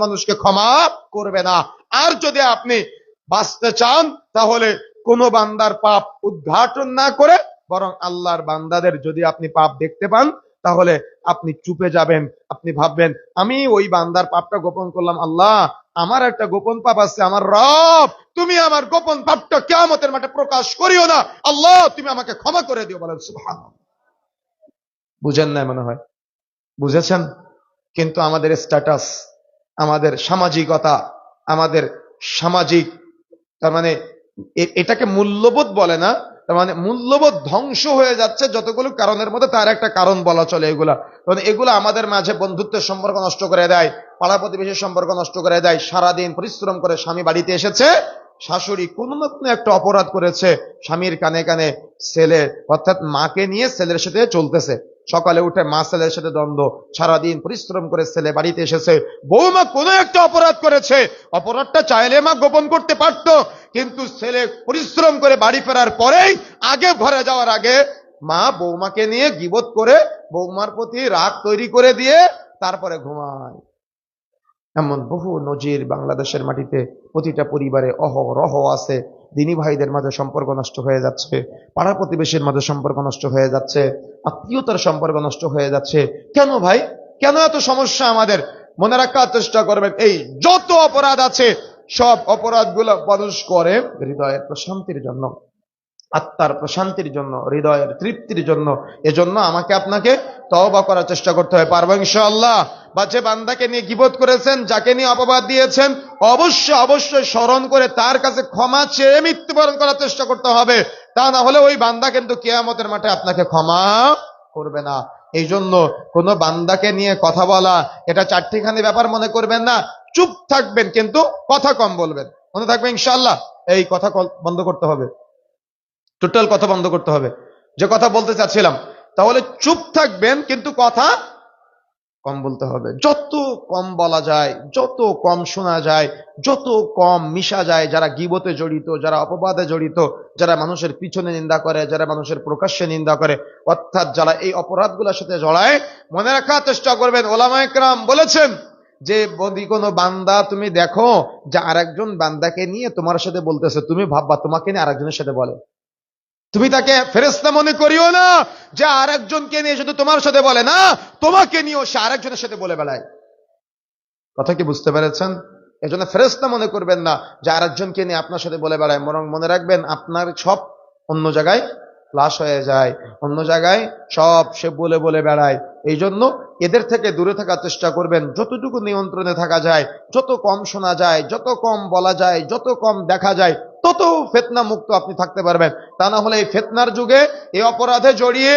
মানুষকে ক্ষমা করবে না। আর যদি আপনি বাঁচতে চান তাহলে কোন বান্দার পাপ উদ্ঘাটন না করে বরং আল্লাহর বান্দাদের যদি আপনি পাপ দেখতে পান তাহলে আপনি চুপে যাবেন। আপনি ভাববেন আমি ওই বান্দার পাপটা গোপন করলাম, আল্লাহ আমার একটা গোপন পাপ আছে, আমার রব তুমি আমার গোপন পাপটা কিয়ামতের মাঠে প্রকাশ করিও না, আল্লাহ তুমি আমাকে ক্ষমা করে দিও। বলেন সুবহানাল্লাহ। বুঝেন না মনে হয়? বুঝেছেন? কিন্তু আমাদের স্ট্যাটাস, আমাদের সামাজিকতা, আমাদের সামাজিক, তার মানে এটাকে মূল্যবোধ বলে না, তার মানে মূল্যবোধ ধ্বংস হয়ে যাচ্ছে যতগুলো কারণের মধ্যে তার একটা কারণ বলা চলে। এগুলা মানে এগুলো আমাদের মাঝে বন্ধুত্বের সম্পর্ক নষ্ট করে দেয়, পাড়া প্রতিবেশীর সম্পর্ক নষ্ট করে দেয়। সারাদিন পরিশ্রম করে স্বামী বাড়িতে এসেছে, শাশুড়ি কোনো না কোনো একটা অপরাধ করেছে, স্বামীর কানে কানে ছেলে অর্থাৎ মাকে নিয়ে ছেলের সাথে চলতেছে। সকালে উঠে মা ছেলের সাথে দ্বন্দ্ব, সারাদিন পরিশ্রম করে ছেলে বাড়িতে এসেছে, বৌমা কোনো একটা অপরাধ করেছে, অপরাধটা চাইলে মা গোপন করতে পারতো, কিন্তু ছেলে পরিশ্রম করে বাড়ি ফেরার পরেই আগে ঘরে যাওয়ার আগে মা বৌমাকে নিয়ে গীবত করে বৌমার প্রতি রাগ তৈরি করে দিয়ে তারপরে ঘুমায়। এমন বহু নজির বাংলাদেশের মাটিতে প্রতিটা পরিবারে অহরহ আছে। দিনী ভাইদের মাঝে সম্পর্ক নষ্ট হয়ে যাচ্ছে, পাড়া প্রতিবেশীর মাঝে সম্পর্ক নষ্ট হয়ে যাচ্ছে, আত্মীয়তার সম্পর্ক নষ্ট হয়ে যাচ্ছে। কেন ভাই, কেন এত সমস্যা আমাদের? মনে রাখার চেষ্টা করবেন, এই যত অপরাধ আছে সব অপরাধগুলো মানুষ করে হৃদয়ের প্রশান্তির জন্য, আত্মার প্রশান্তির জন্য, হৃদয়ের তৃপ্তির জন্য। এজন্য আমাকে আপনাকে তওবা করার চেষ্টা করতে হবে। পারবো ইনশাআল্লাহ? বা যে বান্দাকে নিয়ে গীবত করেছেন, যাকে নিয়ে অপবাদ দিয়েছেন, অবশ্যই অবশ্যই স্মরণ করে তার কাছে ক্ষমা চেয়ে মৃত্যুবরণ করার চেষ্টা করতে হবে। তা না হলে ওই বান্দা কিন্তু কিয়ামতের মাঠে আপনাকে ক্ষমা করবে না। এই জন্য কোনো বান্দাকে নিয়ে কথা বলা এটা চারটিখানি ব্যাপার মনে করবেন না। চুপ থাকবেন, কিন্তু কথা কম বলবেন। মনে থাকবে ইনশাআল্লাহ? এই কথা বন্ধ করতে হবে, টোটাল কথা বন্ধ করতে হবে। যে কথা বলতে চাচ্ছিলাম, তাহলে চুপ থাকবেন কিন্তু কথা কম বলতে হবে। যত কম বলা যায়, যত কম শোনা যায়, যত কম মিশা যায়, যারা গীবতে জড়িত, যারা অপবাদে জড়িত, যারা মানুষের পিছনে নিন্দা করে, যারা মানুষের প্রকাশ্যে নিন্দা করে, অর্থাৎ যারা এই অপরাধগুলোর সাথে জড়ায়, মনে রাখার চেষ্টা করবেন ওলামায়ে কেরাম বলেছেন যে যদি কোনো বান্দা তুমি দেখো যে আরেকজন বান্দাকে নিয়ে তোমার সাথে বলতেছে, তুমি ভাববা তোমাকে নিয়ে আরেকজনের সাথে বলে। তুমি তাকে ফেরেশতা মনে করিও না যে আরেকজনকে নিয়ে শুধু তোমার সাথে বলে না, তোমাকে নিয়েও সে আরেকজনের সাথে বলে বেড়ায়। কথা কি বুঝতে পেরেছেন? এজন্য ফেরেশতা মনে করবেন না যে আরেকজনকে নিয়ে আপনার সাথে বলে বেড়ায়, বরং মনে রাখবেন আপনার সব অন্য জায়গায় ফ্লাশ হয়ে যায়, অন্য জায়গায় সব সে বলে বলে বেড়ায়। এই জন্য এদের থেকে দূরে থাকার চেষ্টা করবেন। যতটুকু নিয়ন্ত্রণে থাকা যায়, যত কম শোনা যায়, যত কম বলা যায়, যত কম দেখা যায়, তত ফিতনা মুক্ত আপনি থাকতে পারবেন। তা না হলে এই ফিতনার যুগে এই অপরাধে জড়িয়ে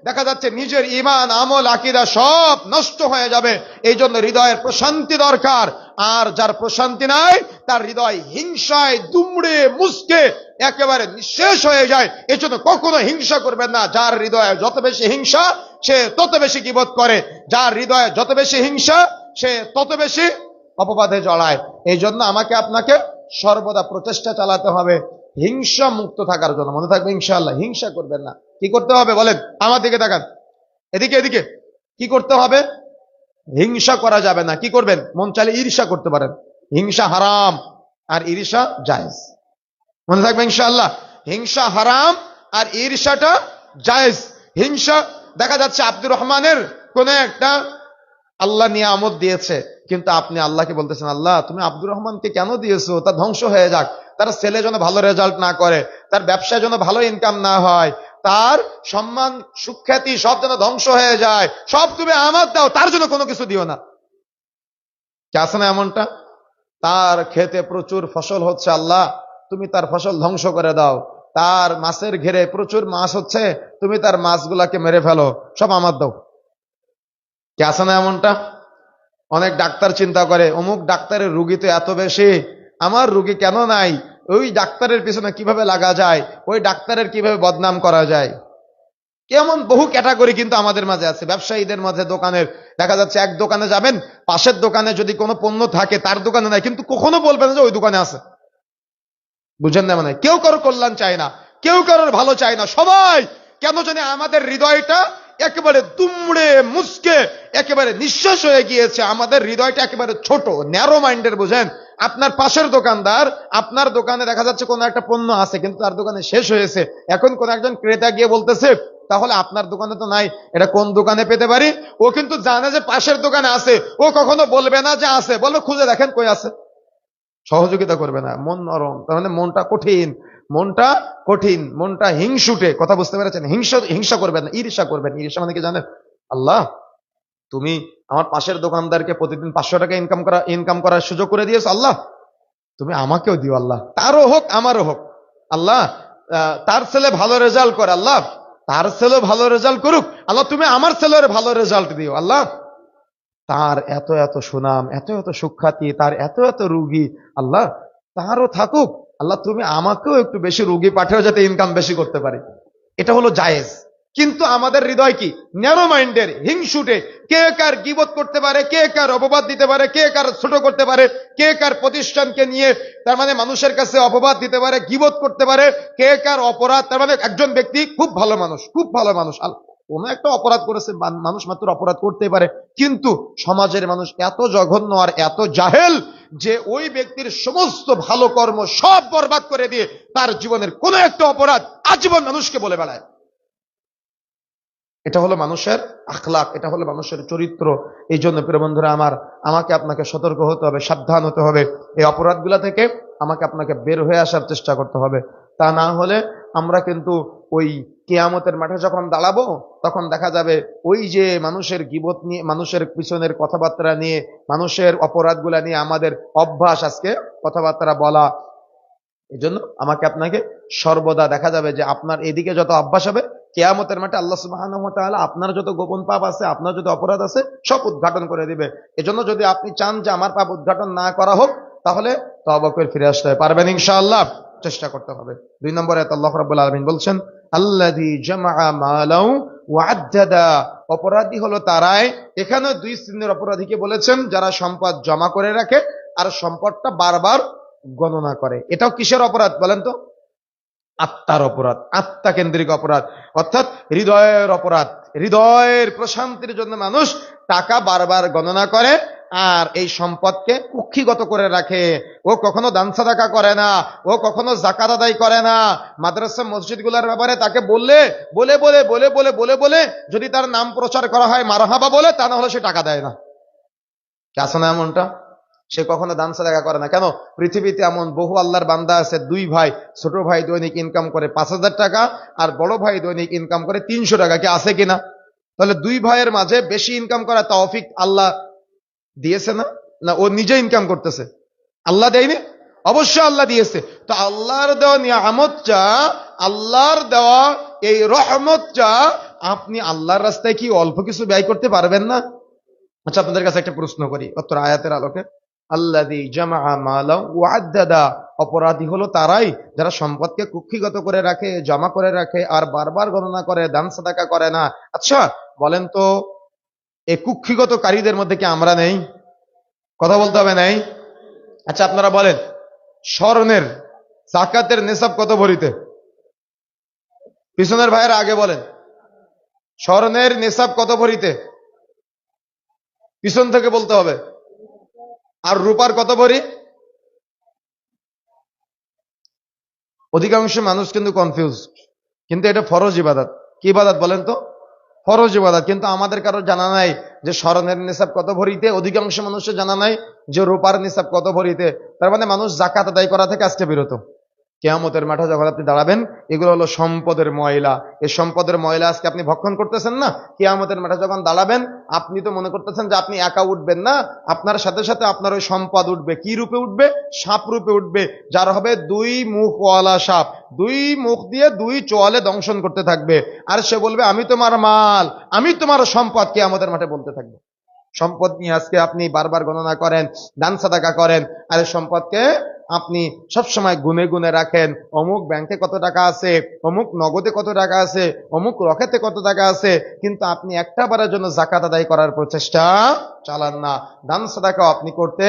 দেখা যাচ্ছে নিজের ঈমান, আমল, আকীদা সব নষ্ট হয়ে যাবে। এই জন্য হৃদয়ের প্রশান্তি দরকার। আর যার প্রশান্তি নাই, তার হৃদয় হিংসায় দুমড়ে মুচকে একেবারে নিঃশেষ হয়ে যায়। এই জন্য কখনো হিংসা করবেন না। যার হৃদয়ে যত বেশি হিংসা, সে তত বেশি গীবত করে। যার হৃদয়ে যত বেশি হিংসা, সে তত বেশি অপবাদে জড়ায়। এই জন্য আমাকে আপনাকে সর্বদা প্রচেষ্টা চালাতে হবে হিংসা মুক্ত থাকার জন্য। মনে থাকবে ইনশাআল্লাহ, হিংসা করবেন না। কি করতে হবে বলেন? আমার দিকে তাকান, এদিকে এদিকে। কি করতে হবে? হিংসা করা যাবে না। কি করবেন? মন চাইলে ঈর্ষা করতে পারেন, হিংসা হারাম আর ঈর্ষা জায়েজ। মনে থাকবে ইনশাআল্লাহ, হিংসা হারাম আর ঈর্ষাটা জায়েজ। হিংসা দেখা যাচ্ছে আব্দুর রহমানের কোন একটা আল্লাহ নিয়ামত দিয়েছে, কিন্তু আপনি আল্লাহকে বলতেছেন, আল্লাহ তুমি আব্দুর রহমানকে কেন দিয়েছো? তার ধ্বংস হয়ে যাক, তার ছেলে যেন ভালো রেজাল্ট না করে, তার ব্যবসায় যেন ভালো ইনকাম না হয়, তার সম্মান সুখ্যাতি সব যেন ধ্বংস হয়ে যায়, সব তুমি আমার দাও, তার জন্য কোনো কিছু দিও না। কে আছে না এমনটা? তার খেতে প্রচুর ফসল হচ্ছে, আল্লাহ তুমি তার ফসল ধ্বংস করে দাও। তার মাছের ঘেরে প্রচুর মাছ হচ্ছে, তুমি তার মাছগুলাকে মেরে ফেলো, সব আমার দাও। কে আছে না এমনটা? অনেক ডাক্তার চিন্তা করে, অমুক ডাক্তারের রুগী তো এত বেশি, আমার রুগী কেন নাই? ওই ডাক্তারের পিছনে কিভাবে লাগা যায়, ওই ডাক্তারের কিভাবে বদনাম করা যায়। কেমন বহু ক্যাটাগরি কিন্তু আমাদের মাঝে আছে। ব্যবসায়ীদের মাঝে, দোকানের দেখা যাচ্ছে এক দোকানে যাবেন, পাশের দোকানে যদি কোনো পণ্য থাকে তার দোকানে নাই, কিন্তু কখনো বলবেন যে ওই দোকানে আছে। বুঝেন না? মানে কেউ কারোর কল্যাণ চায় না, কেউ কারোর ভালো চায় না। সবাই কেন জানি আমাদের হৃদয়টা একেবারে দুমড়ে মুচকে একেবারে নিঃশ্বাস হয়ে গিয়েছে। আমাদের হৃদয়টা একেবারে ছোট, ন্যারো মাইন্ডের। বুঝেন? আপনার পাশের দোকানদার, আপনার দোকানে দেখা যাচ্ছে কোনো একটা পণ্য আছে, কিন্তু তার দোকানে শেষ হয়েছে। এখন কোন একজন ক্রেতা গিয়ে বলতেছে, তাহলে আপনার দোকানে তো নাই, এটা কোন দোকানে পেতে পারি? ও কিন্তু জানে যে পাশের দোকানে আছে, ও কখনো বলবে না যে আছে, বলবে খুঁজে দেখেন কই আছে। সহযোগিতা করবে না, মন নরম। তার মানে মনটা কঠিন, মনটা কঠিন, মনটা হিংসুটে। কথা বুঝতে পেরেছেন? হিংসা করবেন না, ঈর্ষা করবেন। ঈর্ষা মানে কি জানেন? আল্লাহ তুমি আমার পাশের দোকানদারকে প্রতিদিন 500 টাকা ইনকাম করার সুযোগ করে দিয়েছো, আল্লাহ তুমি আমাকেও দিও। আল্লাহ তারও হোক আমারও হোক। আল্লাহ তার ছেলে ভালো রেজাল্ট করে, আল্লাহ তার ছেলে ভালো রেজাল্ট করুক, আল্লাহ তুমি আমার ছেলের ভালো রেজাল্ট দিও। আল্লাহ তার এত এত সুনাম, এত এত সুখ্যাতি, তার এত এত রুগী, আল্লাহ তারও থাকুক, আল্লাহ তুমি আমাকেও একটু বেশি রুগী পাঠাও যাতে ইনকাম বেশি করতে পারে। এটা হলো জায়েজ। কিন্তু আমাদের হৃদয় কি? ন্যারো মাইন্ডের, হিংসুটে। কে কার গীবত করতে পারে, কে কার অপবাদ দিতে পারে, কে কার ছোট করতে পারে, কে কার প্রতিষ্ঠানকে নিয়ে তার মানে মানুষের কাছে অপবাদ দিতে পারে, গীবত করতে পারে, কে কার অপরাধ। তার মানে একজন ব্যক্তি খুব ভালো মানুষ, খুব ভালো মানুষ, কোনো একটা অপরাধ করেছে, মানুষ মাত্র অপরাধ করতেই পারে, কিন্তু সমাজের মানুষ এত জঘন্য আর এত জাহেল যে ওই ব্যক্তির সমস্ত ভালো কর্ম সব বরবাদ করে দিয়ে তার জীবনের কোনো একটা অপরাধ আজীবন মানুষকে বলে বেড়ায়। এটা হলো মানুষের আখলাক, এটা হলো মানুষের চরিত্র। এই জন্য প্রিয় বন্ধুরা আমার, আমাকে আপনাকে সতর্ক হতে হবে, সাবধান হতে হবে। এই অপরাধগুলো থেকে আমাকে আপনাকে বের হয়ে আসার চেষ্টা করতে হবে। তা না হলে আমরা কিন্তু ওই কিয়ামতের মাঠে যখন দাঁড়াবো তখন দেখা যাবে ওই যে মানুষের গীবত নিয়ে, মানুষের পিছনের কথাবার্তা নিয়ে, মানুষের অপরাধগুলা নিয়ে আমাদের অভ্যাস আজকে কথাবার্তা বলা। এই জন্য আমাকে আপনাকে সর্বদা দেখা যাবে যে আপনার এদিকে যত অভ্যাস হবে, কিয়ামতের মাঠে আল্লাহ সুবহানাহু ওয়া তাআলা আপনার যত গোপন পাপ আছে, আপনার যত অপরাধ আছে সব উদ্ঘাটন করে দিবে। এজন্য যদি আপনি চান যে আমার পাপ উদ্ঘাটন না করা হোক, তাহলে তওবা করে ফিরে আসতে পারবেন ইনশাআল্লাহ, চেষ্টা করতে হবে। 2 নম্বরে আল্লাহ রাব্বুল আলামিন বলছেন, আল্লাযী জামাআ মালাউ ওয়া আদ্দাদা। অপরাধী হলো তারাই, এখানে 2 শ্রেণীর অপরাধীকে বলেছেন, যারা সম্পদ জমা করে রাখে আর সম্পদটা বারবার গণনা করে। এটাও কিসের অপরাধ বলেন তো? আত্মার অপরাধ, আত্মা কেন্দ্রিক অপরাধ, অর্থাৎ হৃদয়ের অপরাধ। হৃদয়ের প্রশান্তির জন্য মানুষ টাকা বারবার গণনা করে আর এই সম্পদকে কুক্ষিগত করে রাখে। ও কখনো দান সাদাকা করে না, ও কখনো জাকাত আদায় করে না। মাদ্রাসা মসজিদগুলোর ব্যাপারে তাকে বললে বলে বলে বলে বলে বলে বলে যদি তার নাম প্রচার করা হয় মারহাবা বলে, তা না হলে সে টাকা দেয় না। আছে না এমনটা? সে কখনো দান সাদাকা করে না। কেন? পৃথিবীতে এমন বহু আল্লাহর বান্দা আছে, 2 ভাই, ছোট ভাই দৈনিক ইনকাম করে 5,000 টাকা আর বড় ভাই দৈনিক ইনকাম করে 300 টাকা। কি আছে কিনা? তাহলে 2 ভাইয়ের মাঝে বেশি ইনকাম করা তৌফিক আল্লাহ দিয়েছে না? না ও নিজে ইনকাম করতেছে? আল্লাহ দেয়নি? অবশ্যই আল্লাহ দিয়েছে। তো আল্লাহর দেওয়া নিয়ামতটা, আল্লাহর দেওয়া এই রহমতটা আপনি আল্লাহর রাস্তায় কি অল্প কিছু ব্যয় করতে পারবেন না? আচ্ছা, আপনাদের কাছে একটা প্রশ্ন করি অত্র আয়াতের আলোকে। আল্লাযী জামাআ মালাউ ওয়া আদ্দাদা। অপরাধী হলো তারাই যারা সম্পদকে কুক্ষিগত করে রাখে, জমা করে রাখে আর বারবার গণনা করে, দান সাদাকা করে না। আচ্ছা বলেন তো, এই কুক্ষিগত কারীদের মধ্যে কি আমরা নেই? কথা বলতে হবে, নাই? আচ্ছা আপনারা বলেন, স্বর্ণের যাকাতের নিসাব কত ভরিতে? পিছনের ভাইয়েরা আগে বলেন, স্বর্ণের নিসাব কত ভরিতে? পিছন থেকে বলতে হবে। আর রূপার কত ভরি? অধিকাংশ মানুষ কিন্তু কনফিউজ, কিন্তু এটা ফরজ ইবাদত। কি ইবাদত বলেন তো? ফরজ ইবাদত। কিন্তু আমাদের কারো জানা নাই যে স্বর্ণের নিসাব কত ভরিতে, অধিকাংশ মানুষের জানা নাই যে রূপার নিসাব কত ভরিতে। তার মানে মানুষ যাকাত আদায় করা থেকে আজকে বিরত। কিয়ামতের মাঠে যখন আপনি দাঁড়াবেন, এগুলো হলো সম্পদের ময়লা। এই সম্পদের ময়লা আজকে আপনি ভক্ষণ করতেছেন না। কিয়ামতের মাঠে যখন দাঁড়াবেন, আপনি তো মনে করতেছেন যে আপনি একা উঠবেন না, আপনার সাথে সাথে আপনার ওই সম্পদ উঠবে। কি রূপে উঠবে? সাপ রূপে উঠবে, যার হবে 2 মুখওয়ালা সাপ। 2 মুখ দিয়ে 2 চোয়ালে দংশন করতে থাকবে। আর সে বলবে, আমি তোমার মাল, আমি তোমার সম্পদ। কিয়ামতের মাঠে বলতে থাকবে। সম্পদ নিয়ে আজকে আপনি বারবার গণনা করেন, দান সাদাকা করেন, আর এই সম্পদকে আপনি সবসময় গুনে গুনে রাখেন। অমুক ব্যাংকে কত টাকা আছে, অমুক নগদে কত টাকা আছে, অমুক রকেতে কত টাকা আছে, কিন্তু আপনি একটা বারের জন্য যাকাত আদায় করার প্রচেষ্টা চালান না, দান সাদাকাও আপনি করতে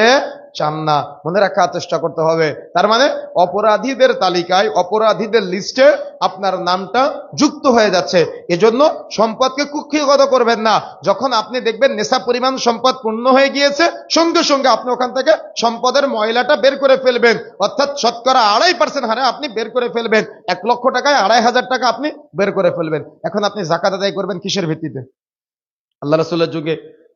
চান না। মনে রাখার চেষ্টা করতে হবে। তার মানে অপরাধীদের তালিকায়, অপরাধীদের লিস্টে আপনার নামটা যুক্ত হয়ে যাচ্ছে। এজন্য সম্পদকে কুক্ষিগত করবেন না। যখন আপনি দেখবেন নেশা পরিমাণ সম্পদ পূর্ণ হয়ে গিয়েছে, সঙ্গে সঙ্গে আপনি ওখান থেকে সম্পদের ময়লাটা বের করে ফেলবেন। অর্থাৎ শতকরা 2.5% হারে আপনি বের করে ফেলবেন। 1 লক্ষ টাকায় 2,500 টাকা আপনি বের করে ফেলবেন। এখন আপনি যাকাত আদায় করবেন কিসের ভিত্তিতে? আল্লাহ রাসূলের যুগে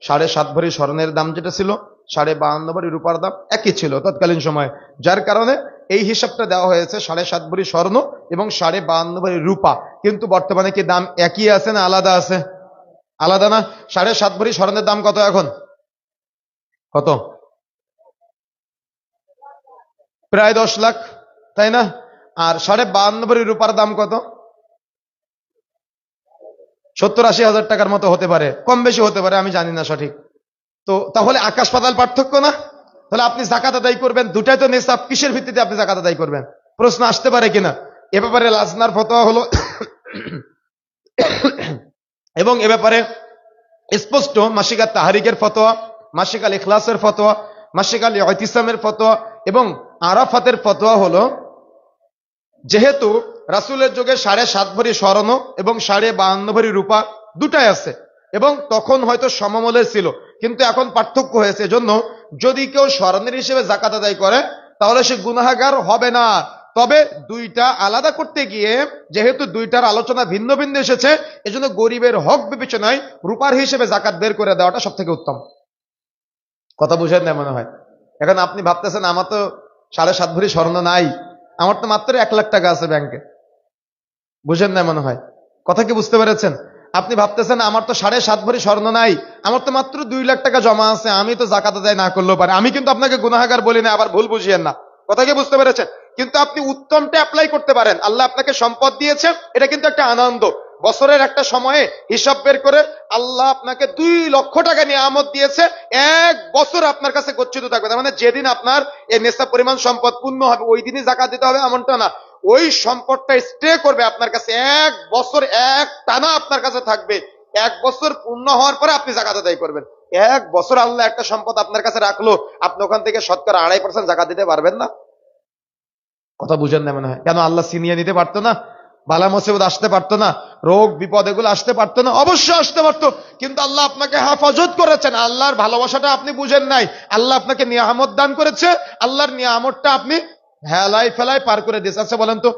7.5 ভরি স্বর্ণের দাম যেটা ছিল, 52.5 ভরি রূপার দাম একই ছিল তৎকালীন সময়ে। যার কারণে এই হিসাবটা দেওয়া হয়েছে 7.5 ভরি স্বর্ণ এবং 52.5 ভরি রূপা। কিন্তু বর্তমানে কি দাম একই আছে না আলাদা আছে? আলাদা না? 7.5 ভরি স্বর্ণের দাম কত এখন? কত? প্রায় 10 লাখ, তাই না? আর 52.5 ভরি রূপার দাম কত? 70-80 হাজার টাকার মতো হতে পারে, কম বেশি হতে পারে, আমি জানি না সঠিক। তো তাহলে আকাশ পাতাল পার্থক্য না? তাহলে আপনি যাকাত আদায় করবেন, দুটাই তো নিসাব, কিসের ভিত্তিতে আপনি যাকাত আদায় করবেন? প্রশ্ন আসতে পারে কিনা? এ ব্যাপারে লাজনার ফতোয়া হলো এবং এ ব্যাপারে স্পষ্ট মাসিক তাহরিকের ফতোয়া, মাসিক আল ইখলাসের ফতোয়া, মাসিক আল ইতিসামের ফতোয়া এবং আরাফাতের ফতোয়া হলো, যেহেতু রাসূলের যুগে 7.5 ভরি স্বর্ণ এবং 52.5 ভরি রূপা দুটাই আছে, এবং তখন হয়তো সমমূল্যের ছিল, কিন্তু এখন পার্থক্য হয়েছে। এজন্য যদি কেউ স্বর্ণের হিসেবে জাকাত আদায় করে তাহলে সে গুনাহগার হবে না। তবে দুইটা আলাদা করতে গিয়ে যেহেতু দুইটার আলোচনা ভিন্ন ভিন্ন এসেছে, এজন্য গরিবের হক বিবেচনায় রূপার হিসেবে জাকাত বের করে দেওয়াটা সব থেকে উত্তম। কথা বুঝেন না মনে হয়? এখন আপনি ভাবতেছেন আমার তো 7.5 ভরি স্বর্ণ নাই, আমার তো মাত্র 1 লাখ টাকা আছে ব্যাংকে। বুঝেন না মনে হয়? কথা কি বুঝতে পেরেছেন? আপনি ভাবতেছেন আমার তো 7.5 ভরি স্বর্ণ নাই, আমার তো মাত্র 2 লাখ টাকা জমা আছে, আমি তো জাকাত আদায় না করলেও পারে। আমি কিন্তু আপনাকে গুনাহগার বলি না, আবার ভুল বুঝিয়েন না। কথা কি বুঝতে পেরেছেন? কিন্তু আপনি উত্তমটা অ্যাপ্লাই করতে পারেন। আল্লাহ আপনাকে সম্পদ দিয়েছে, এটা কিন্তু একটা আনন্দ। বছরের একটা সময়ে হিসাব বের করে আল্লাহ আপনাকে 2 লক্ষ টাকা নিয়ামত দিয়েছে, 1 বছর আপনার কাছে গচ্ছিত থাকবে। তার মানে যেদিন আপনার এই নেশা পরিমাণ সম্পদ পূর্ণ হবে ওই দিনই জাকাত দিতে হবে এমনটা না। ওই সম্পদটা স্টে করবে আপনার কাছে 1 বছর, এক টানা আপনার কাছে থাকবে। 1 বছর পূর্ণ হওয়ার পরে আপনি জাকাত আদায় করবেন। 1 বছর আল্লাহ একটা সম্পদ আপনার কাছে রাখলো, আপনি ওখান থেকে শতকরা 2.5% জাকাত দিতে পারবেন না? কথা বুঝেন না মনে হয়? কেন আল্লাহ ছিনিয়ে নিতে পারতো না? বালা মুসিবত আসতে পারতো না? রোগ বিপদ এগুলো আসতে পারতো না? অবশ্যই আসতে পারতো, কিন্তু আল্লাহ আপনাকে হেফাজত করেছেন। আল্লাহর ভালোবাসাটা আপনি বুঝেন নাই। আল্লাহ আপনাকে নিয়ামত দান করেছে, আল্লাহর নিয়ামতটা আপনি হেলাই ফেলাই পার করে দিয়েছে। আচ্ছা বলেন তো,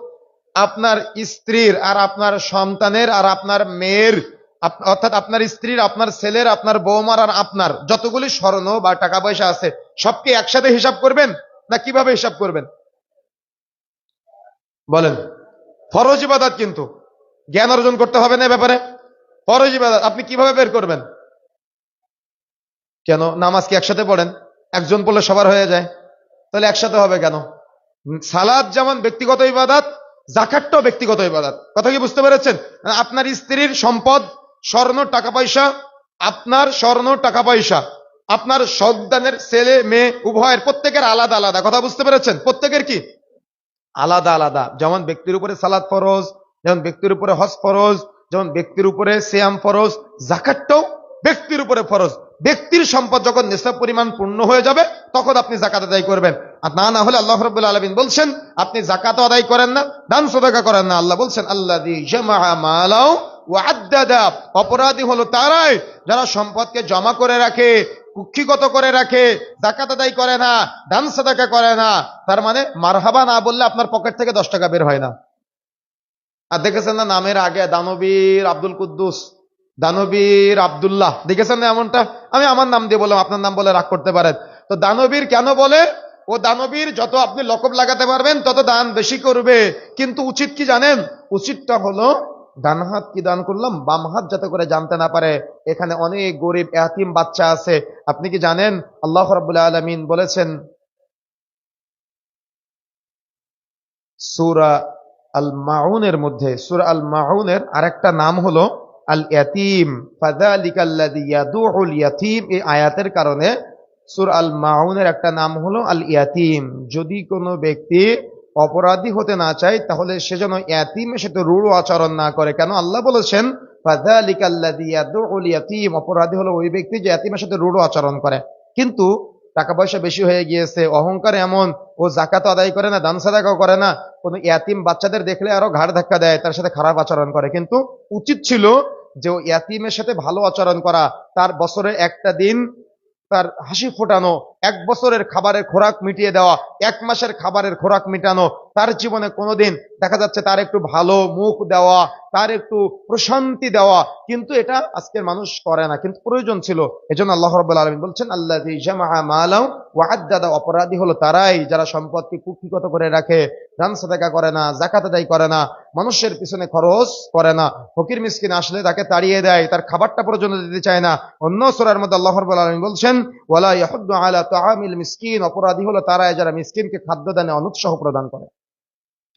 আপনার স্ত্রীর আর আপনার সন্তানের আর আপনার মেয়ের, অর্থাৎ আপনার স্ত্রীর, আপনার ছেলের, আপনার বৌমার আর আপনার যতগুলি স্বর্ণ বা টাকা পয়সা আছে সবকে একসাথে হিসাব করবেন না কিভাবে হিসাব করবেন বলেন? ফরজ ইবাদত, কিন্তু জ্ঞান অর্জন করতে হবে না এ ব্যাপারে। ফরজ ইবাদত আপনি কিভাবে বের করবেন? কেন? নামাজ কি একসাথে পড়েন? একজন পড়লে সবার হয়ে যায়, তাহলে একসাথে হবে কেন? সালাত যেমন ব্যক্তিগত ইবাদত, যাকাতটাও ব্যক্তিগত ইবাদত। কথা কি বুঝতে পেরেছেন? আপনার স্ত্রীর সম্পদ, স্বর্ণ টাকা পয়সা, আপনার স্বর্ণ টাকা পয়সা, আপনার সন্তানের ছেলে মেয়ে উভয়ের প্রত্যেকের আলাদা আলাদা। কথা বুঝতে পেরেছেন? প্রত্যেকের কি আলাদা আলাদা। যেমন ব্যক্তির উপরে সালাত ফরজ, যেমন ব্যক্তির উপরে হজ ফরজ, যেমন ব্যক্তির উপরে সিয়াম ফরজ, যাকাতটাও ব্যক্তির উপরে ফরজ। ব্যক্তির সম্পদ যখন নিসাব পরিমাণ পূর্ণ হয়ে যাবে তখন আপনি যাকাত আদায় করবেন। আর না হলে আল্লাহ রাব্বুল আলামিন বলছেন আপনি যাকাত আদায় করেন না, দান সদকা করেন না। আল্লাহ বলছেন আল্লাযী জামাআ মালাও ওয়া আদ্দাদা, অপরাধী হলো তারাই যারা সম্পদকে জমা করে রাখে, কুক্ষিগত করে রাখে, যাকাত আদায় করে না, দান সাদাকা করে না। তার মানে মারহাবা না বললে আপনার পকেট থেকে 10 টাকা বের হয় না। আর দেখেছেন না নামের আগে দানবীর আব্দুল কুদ্দুস, দানবীর আব্দুল্লাহ, দেখেছেন না এমনটা? আমি আমার নাম দিয়ে বললাম, আপনার নাম বলে রাগ করতে পারেন। তো দানবীর কেন বলে? ও দানবীর যত আপনি লকব লাগাতে পারবেন তত দান বেশি করবে। কিন্তু উচিত কি জানেন? উচিতটা হলো ডান হাত কি দান করলাম, বাম হাত যাতে করে জানতে না পারে। এখানে অনেক গরিব এতিম বাচ্চা আছে। আপনি কি জানেন আল্লাহ রাব্বুল আলামিন বলেছেন সূরা আল মাউনের মধ্যে, সূরা আল মাউনের আরেকটা নাম হলো আল ইয়াতিম, ফাযালিকাল্লাযী ইয়াদুউল ইয়াতিম। এই আয়াতের কারণে সূরা আল মাউনের একটা নাম হলো আল ইয়াতিম। যদি কোনো ব্যক্তি অপরাধী হতে না চায় তাহলে সে যেন ইয়াতিমের সাথে রূঢ় আচরণ না করে। কেন? আল্লাহ বলেছেন ফাযালিকাল্লাযী ইয়াদুউল ইয়াতিম, অপরাধী হলো ওই ব্যক্তি যে ইয়াতিমের সাথে রূঢ় আচরণ করে। কিন্তু টাকা পয়সা বেশি হয়ে গিয়েছে, অহংকার এমন, ও যাকাত আদায় করে না, দান সাদাকাও করে না, কোন ইয়াতিম বাচ্চাদের দেখলে আরো ঘাড় ধাক্কা দেয়, তার সাথে খারাপ আচরণ করে। কিন্তু উচিত ছিল যে ও ইয়াতিমের সাথে ভালো আচরণ করা, তার বছরে একটা দিন তার হাসি ফোটানো, 1 বছরের খাবারের খোরাক মিটিয়ে দেওয়া, 1 মাসের খাবারের খোরাক মিটানো, তার জীবনে কোনোদিন দেখা যাচ্ছে তার একটু ভালো মুখ দেওয়া, তার একটু প্রশান্তি দেওয়া। কিন্তু এটা আজকের মানুষ করে না, কিন্তু প্রয়োজন ছিল। এজন্য আল্লাহ রাব্বুল আলামিন বলছেন আল্লাযী জামাআ মালাও ওয়া আদ্দাদা, অপরাধী হলো তারাই যারা সম্পদকে কুক্ষিগত করে রাখে, দান সাদাকা করে না, যাকাত আদায় করে না, মানুষের পিছনে খরচ করে না, ফকির মিসকিন আসলে তাকে তাড়িয়ে দেয়, তার খাবারটা পর্যন্ত দিতে চায় না। অন্য সূরার মধ্যে আল্লাহ রাব্বুল আলামিন বলছেন ওয়ালা ইয়াহুদ্দু আলা তাআমিল মিসকিন, অপরাধী হলো তারাই যারা মিসকিনকে খাদ্য দানে অনুৎসাহ প্রদান করে।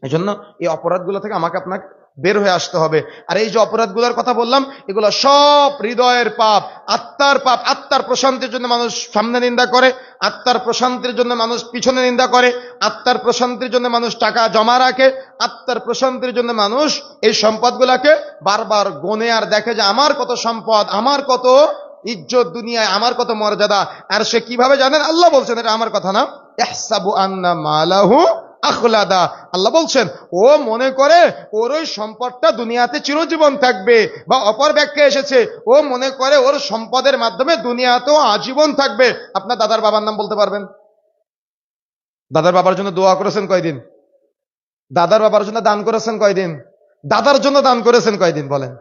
এজন্য এই অপরাধগুলো থেকে আমাকে আপনাকে বের হয়ে আসতে হবে। আর এই যে অপরাধগুলোর কথা বললাম, এগুলো সব হৃদয়ের পাপ, আত্মার পাপ। আত্মার প্রশান্তির জন্য মানুষ সামনে নিন্দা করে, আত্মার প্রশান্তির জন্য মানুষ পিছনে নিন্দা করে, আত্মার প্রশান্তির জন্য মানুষ টাকা জমা রাখে, আত্মার প্রশান্তির জন্য মানুষ এই সম্পদগুলোকে বারবার গনে আর দেখে যে আমার কত সম্পদ, আমার কত ইজ্জত দুনিয়ায়, আমার কত মর্যাদা। আর সে কিভাবে জানেন? আল্লাহ বলছেন, এটা আমার কথা না, ইহসাবু আন্না মালাহু আখলাদা। আল্লাহ বলছেন ও মনে করে ওর ওই সম্পদটা দুনিয়াতে চিরজীবন থাকবে, বা অপর ব্যাখ্যা এসেছে ও মনে করে ওর সম্পদের মাধ্যমে দুনিয়াতেও আজীবন থাকবে। আপনার দাদার বাবার নাম বলতে পারবেন? দাদার বাবার জন্য দোয়া করেছেন কয়দিন? দাদার বাবার জন্য দান করেছেন কয়দিন? দাদার জন্য দান করেছেন কয়দিন বলেন?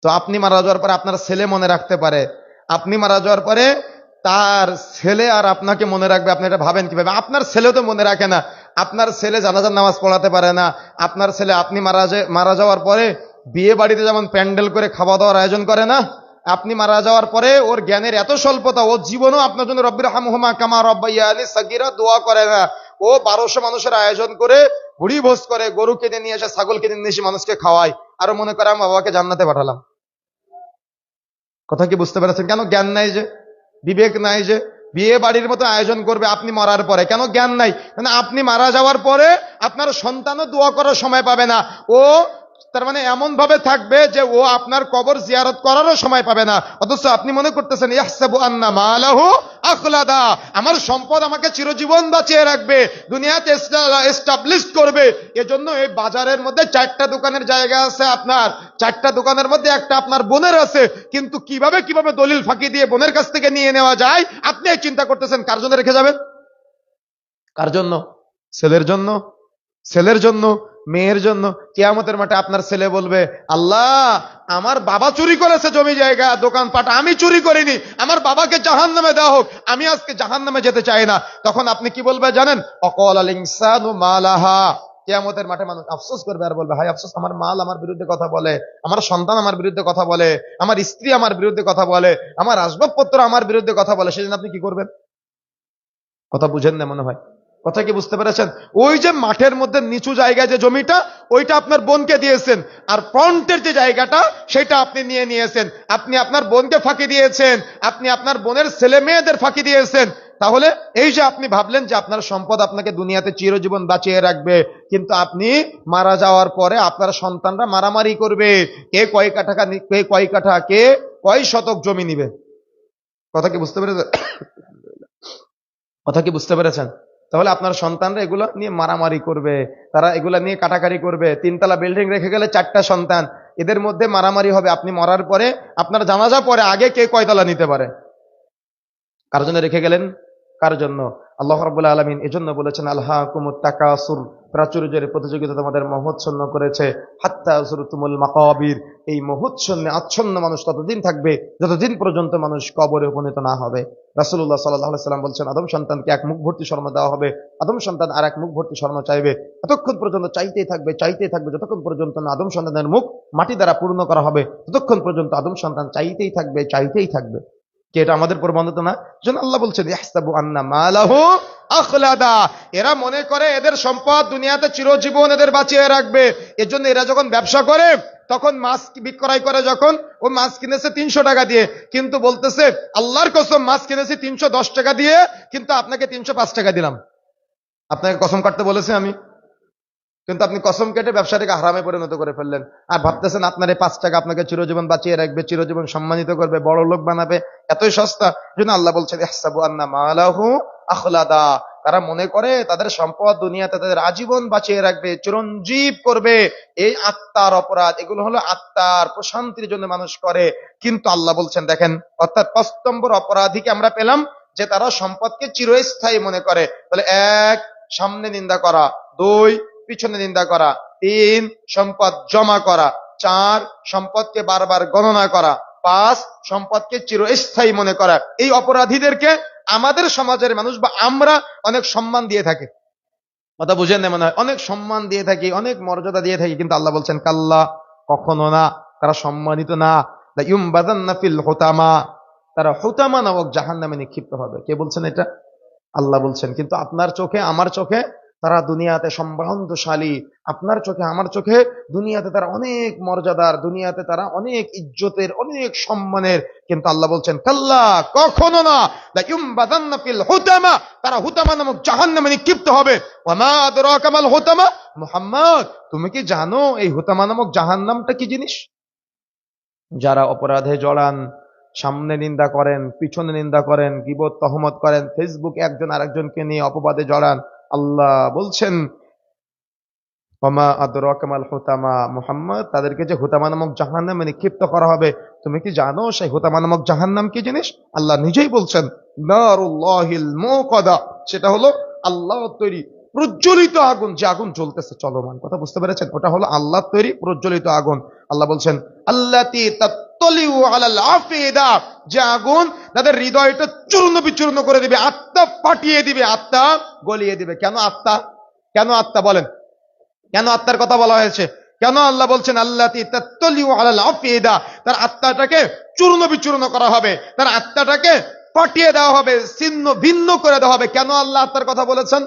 তো আপনি মারা যাওয়ার পরে আপনার ছেলে মনে রাখতে পারে, আপনি মারা যাওয়ার পরে তার ছেলে আর আপনাকে মনে রাখবে, আপনি এটা ভাবেন কিভাবে? আপনার ছেলে তো মনে রাখে না, আপনার ছেলে জানাজার নামাজ পড়াতে পারে না, আপনার ছেলে আপনি মারা যাওয়ার পরে বিয়ে বাড়িতে যেমন প্যান্ডেল করে খাওয়া দাওয়ার আয়োজন করে না, আপনি মারা যাওয়ার পরে ওর জ্ঞানের এত স্বল্পতা, ও জীবনও আপনার জন্য রব্বির হামহুমা কামা রব্বায়ানি সাগীরা দোয়া করে না। ও 1200 মানুষের আয়োজন করে ভুড়ি ভোজ করে, গরু কিনে নিয়ে এসে, ছাগল কিনে নিয়ে এসে মানুষকে খাওয়ায়, আর মনে করে আমি বাবাকে জান্নাতে পাঠালাম। কথা কি বুঝতে পেরেছেন? কেন? জ্ঞান নাই যে, বিবেক নাই যে। বিয়ে বাড়ির মতো আয়োজন করবে আপনি মরার পরে, কেন? জ্ঞান নাই। মানে আপনি মারা যাওয়ার পরে আপনার সন্তানও দোয়া করার সময় পাবে না। ও তার মানে এমন ভাবে থাকবে যে ও আপনার কবর জিয়ারত করারও সময় পাবে না। অথচ আপনি মনে করতেছেন ইয়াহসাবু আন্না মালাহু আখলাদা, আমার সম্পদ আমাকে চিরজীবন বাঁচিয়ে রাখবে, দুনিয়াতে এস্টাবলিশ করবে। এজন্য এই বাজারের মধ্যে 4টা দোকানের জায়গা আছে আপনার, 4টা দোকানের মধ্যে একটা আপনার বোনের আছে, কিন্তু কিভাবে কিভাবে দলিল ফাঁকি দিয়ে বোনের কাছ থেকে নিয়ে নেওয়া যায় আপনি চিন্তা করতেছেন। কার জন্য রেখে যাবেন? কার জন্য? ছেলের জন্য? ছেলের জন্য? মেয়ের জন্য? কিয়ামতের মাঠে আপনার ছেলে বলবে আল্লাহ আমার বাবা চুরি করেছে জমি জায়গা দোকানপাট, আমি চুরি করিনি, আমার বাবাকে জাহান্নামে দেওয়া হোক, আমি আজকে জাহান্নামে যেতে চাই না। তখন আপনি কি বলবে জানেন? অকল আল ইনসানু মালাহা। কিয়ামতের মাঠে মানুষ আফসোস করবে আর বলবে হায় আফসোস, আমার মাল আমার বিরুদ্ধে কথা বলে, আমার সন্তান আমার বিরুদ্ধে কথা বলে, আমার স্ত্রী আমার বিরুদ্ধে কথা বলে, আমার আসবাবপত্র আমার বিরুদ্ধে কথা বলে। সেদিন আপনি কি করবেন? কথা বুঝেন না মনে হয়। কথা কি বুঝতে পেরেছেন? ওই যে মাঠের মধ্যে নিচু জায়গায় যে জমিটা, ওইটা আপনার বোনকে দিয়েছেন, আর ফ্রন্টের যে জায়গাটা সেটা আপনি নিয়ে নিয়েছেন। আপনি আপনার বোনকে ফাঁকি দিয়েছেন, আপনি আপনার বোনের ছেলে মেয়েদের ফাঁকি দিয়েছেন। তাহলে এই যে আপনি ভাবলেন যে আপনার সম্পদ আপনাকে দুনিয়াতে চিরজীবন বাঁচিয়ে রাখবে, কিন্তু আপনি মারা যাওয়ার পরে আপনার সন্তানরা মারামারি করবে, কে কয় কাঠা, কে কয় কাঠা, কে কয় শতক জমি নিবে। কথা কি বুঝতে পেরেছেন? কথা কি বুঝতে পেরেছেন? তাহলে আপনার সন্তানরা এগুলো নিয়ে মারামারি করবে, তারা এগুলা নিয়ে কাটাকাটি করবে। 3তলা বিল্ডিং রেখে গেলে 4টা সন্তান, এদের মধ্যে মারামারি হবে। আপনি মরার পরে আপনার জানাজা পরে আগে কে কয়তলা নিতে পারে। কার জন্য রেখে গেলেন? কার জন্য? আল্লাহ রাব্বুল আলামিন এজন্য বলেছেন আলহাকুমুত তাকাসুর, প্রাচুর্যের প্রতিযোগিতা তোমাদের মহোচ্ছন্ন করেছে, হাত্তা যুরতুমুল মাকাবির, এই মহোচ্ছন্নে আচ্ছন্ন মানুষ ততদিন থাকবে যতদিন পর্যন্ত মানুষ কবরে উপনীত না হবে। রাসূলুল্লাহ সাল্লাল্লাহু আলাইহি সাল্লাম বলছেন আদম সন্তানকে এক মুখ ভর্তি স্বর্ণ দেওয়া হবে, আদম সন্তান আর এক মুখ ভর্তি স্বর্ণ চাইবে, ততক্ষণ পর্যন্ত চাইতেই থাকবে চাইতেই থাকবে, যতক্ষণ পর্যন্ত না আদম সন্তানের মুখ মাটি দ্বারা পূর্ণ করা হবে, ততক্ষণ পর্যন্ত আদম সন্তান চাইতেই থাকবে চাইতেই থাকবে। কি এটা আমাদের প্রবন্ধতা না? যেন আল্লাহ বলছেন ইহসাবু আন্না মালাহু আখলাদা, এরা মনে করে এদের সম্পদ দুনিয়াতে চিরজীবন এদের বাঁচিয়ে রাখবে। এজন্য এরা যখন ব্যবসা করে তখন মাছ বিক্রয় করে, যখন ও মাছ কিনেছে 300 টাকা দিয়ে, কিন্তু বলতেছে আল্লাহর কসম মাছ কিনেছি 310 টাকা দিয়ে, কিন্তু আপনাকে 305 টাকা দিলাম। আপনাকে কসম কাটতে বলেছে আমি, কিন্তু আপনি কসম কেটে ব্যবসাটাকে হারামে পরিণত করে ফেললেন, আর ভাবতেছেন আপনার এই 5 টাকা আপনাকে চিরজীবন বাঁচিয়ে রাখবে, চিরজীবন সম্মানিত করবে, বড় লোক বানাবে, এতই সস্তা। জন্য আল্লাহ বলছেন ইহসাবু আন্না মালাহু আখলাদা, তারা মনে করে তাদের সম্পদ দুনিয়াতে তাদের আজীবন বাঁচিয়ে রাখবে, চিরঞ্জীব করবে। এই আত্মার অপরাধ, এগুলো হলো আত্মার প্রশান্তির জন্য মানুষ করে। কিন্তু আল্লাহ বলছেন দেখেন, অর্থাৎ 5 নম্বর অপরাধীকে আমরা পেলাম যে তারা সম্পদকে চিরস্থায়ী মনে করে। তাহলে 1 সামনে নিন্দা করা, 2 পিছনে নিন্দা করা, 3 সম্পদ জমা করা, 4 সম্পদকে বারবার গণনা করা, 5 সম্পদকে চিরস্থায়ী মনে করা। এই অপরাধীদেরকে আমাদের সমাজের মানুষ বা আমরা অনেক সম্মান দিয়ে থাকি। কথা বুঝেন না মনে হয়? অনেক সম্মান দিয়ে থাকি, অনেক মর্যাদা দিয়ে থাকি, কিন্তু আল্লাহ বলছেন কাল্লা, কখনো না, তারা সম্মানিত না। লা ইউমবাযান্না ফিল হুতামা, তারা হুতামা নামক জাহান্নামে নিক্ষিপ্ত হবে। কে বলছেন এটা? আল্লাহ বলছেন। কিন্তু আপনার চোখে আমার চোখে তারা দুনিয়াতে সম্ভ্রান্তশালী, আপনার চোখে আমার চোখে দুনিয়াতে তারা অনেক মর্যাদার, দুনিয়াতে তারা অনেক ইজ্জতের, অনেক সম্মানের। কিন্তু আল্লাহ বলছেন কাল্লা, কখনো না, লা ইউমবাযান্না ফিল হুতামা, তারা হুতামা নামক জাহান্নামে নিক্ষিপ্ত হবে। ওয়া মা আদরাকা মাল হুতামা, মুহাম্মদ তুমি কি জানো এই হুতামা নামক জাহান্নামটা কি জিনিস? যারা অপরাধে জড়ান, সামনে নিন্দা করেন, পিছনে নিন্দা করেন, গীবত তহমত করেন, ফেসবুকে একজন আরেকজনকে নিয়ে অপবাদে জড়ান, আল্লাহ বলছেন ওমা আদরাকা মাল হুতামা, মুহাম্মদ তাদেরকে যে হুতামা নামক জাহান্নামে নিক্ষিপ্ত করা হবে, তুমি কি জানো সেই হুতামা নামক জাহান্নাম কি জিনিস? আল্লাহ নিজেই বলছেন নারুল্লাহিল মুকাদা, সেটা হলো আল্লাহ তৈরি প্রজ্বলিত আগুন, যে আগুন জ্বলতেছে চলমান। কথা বুঝতে পেরেছেন? ওটা হলো আল্লাহ তৈরি প্রজ্বলিত আগুন। আল্লাহ বলছেন আল্লাতি তাত্তালিউ আলাল আফিদা, যে আগুন তাদের হৃদয়টা চূর্ণ বিচূর্ণ করে দিবে, আত্মা ফাটিয়ে দিবে, আত্মা গলিয়ে দিবে। কেন আত্মা? কেন আত্মা বলেন? কেন আত্মার কথা বলা হয়েছে? কেন আল্লাহ বলছেন আল্লাতি তাত্তালিউ আলাল আফিদা? তার আত্মাটাকে চূর্ণ বিচূর্ণ করা হবে, তার আত্মাটাকে ফাটিয়ে দেওয়া হবে, ছিন্ন ভিন্ন করে দেওয়া হবে। কেন আল্লাহ আত্মার কথা বলেছেন?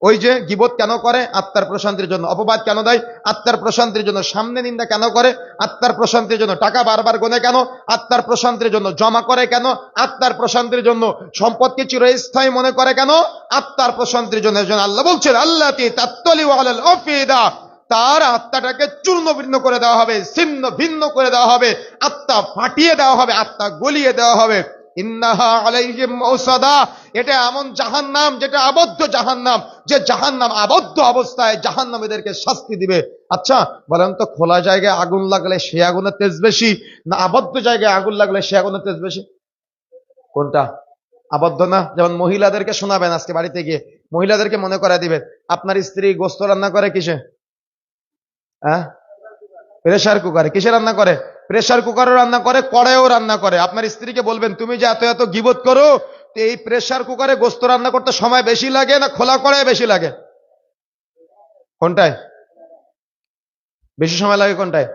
ওই যে গীবত কেন করে? আত্মার প্রশান্তির জন্য। অপবাদ কেন দেয়? আত্মার প্রশান্তির জন্য। সামনে নিন্দা কেন করে? আত্মার প্রশান্তির জন্য। টাকা বারবার গোনে কেন? আত্মার প্রশান্তির জন্য। জমা করে কেন? আত্মার প্রশান্তির জন্য। সম্পদকে চিরস্থায়ী মনে করে কেন? আত্মার প্রশান্তির জন্য। এজন্য আল্লাহ বলছেন আল্লাতি তাত্তালিউ আলাল আফিদা, তার আত্মাটাকে চূর্ণ ভিন্ন করে দেওয়া হবে, ছিন্ন ভিন্ন করে দেওয়া হবে, আত্মা ফাটিয়ে দেওয়া হবে, আত্মা গলিয়ে দেওয়া হবে। ইন্নাহা আলাইহিম মুসাদা, এটা এমন জাহান্নাম যেটা আবদ্ধ জাহান্নাম, যে জাহান্নাম আবদ্ধ অবস্থায় জাহান্নামীদেরকে শাস্তি দিবে। আচ্ছা বলেন তো, খোলা জায়গায় আগুন লাগলে সে আগুনের তেজ বেশি, না আবদ্ধ জায়গায় আগুন লাগলে সে আগুনের তেজ বেশি? কোনটা? আবদ্ধ না? যেমন মহিলাদেরকে শোনাবেন আজকে বাড়িতে গিয়ে, মহিলাদেরকে মনে করা দিবেন আপনার স্ত্রী গোস্ত রান্না করে কিসে? হ্যাঁ, প্রেসার কুকারে। কিসে রান্না করে? প্রেসার কুকারও রান্না করে, কড়াইও রান্না করে। আপনার স্ত্রীকে বলবেন তুমি যে এত এত গীবত করো, তো এই প্রেসার কুকারে গোস্ত রান্না করতে সময় বেশি লাগে না খোলা কড়াই বেশি লাগে? কোনটায় বেশি সময় লাগে? কোনটায়?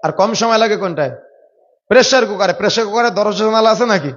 আর কম সময় লাগে কোনটায়? প্রেসার কুকারে। প্রেসার কুকারে দরজা জানালা আছে নাকি?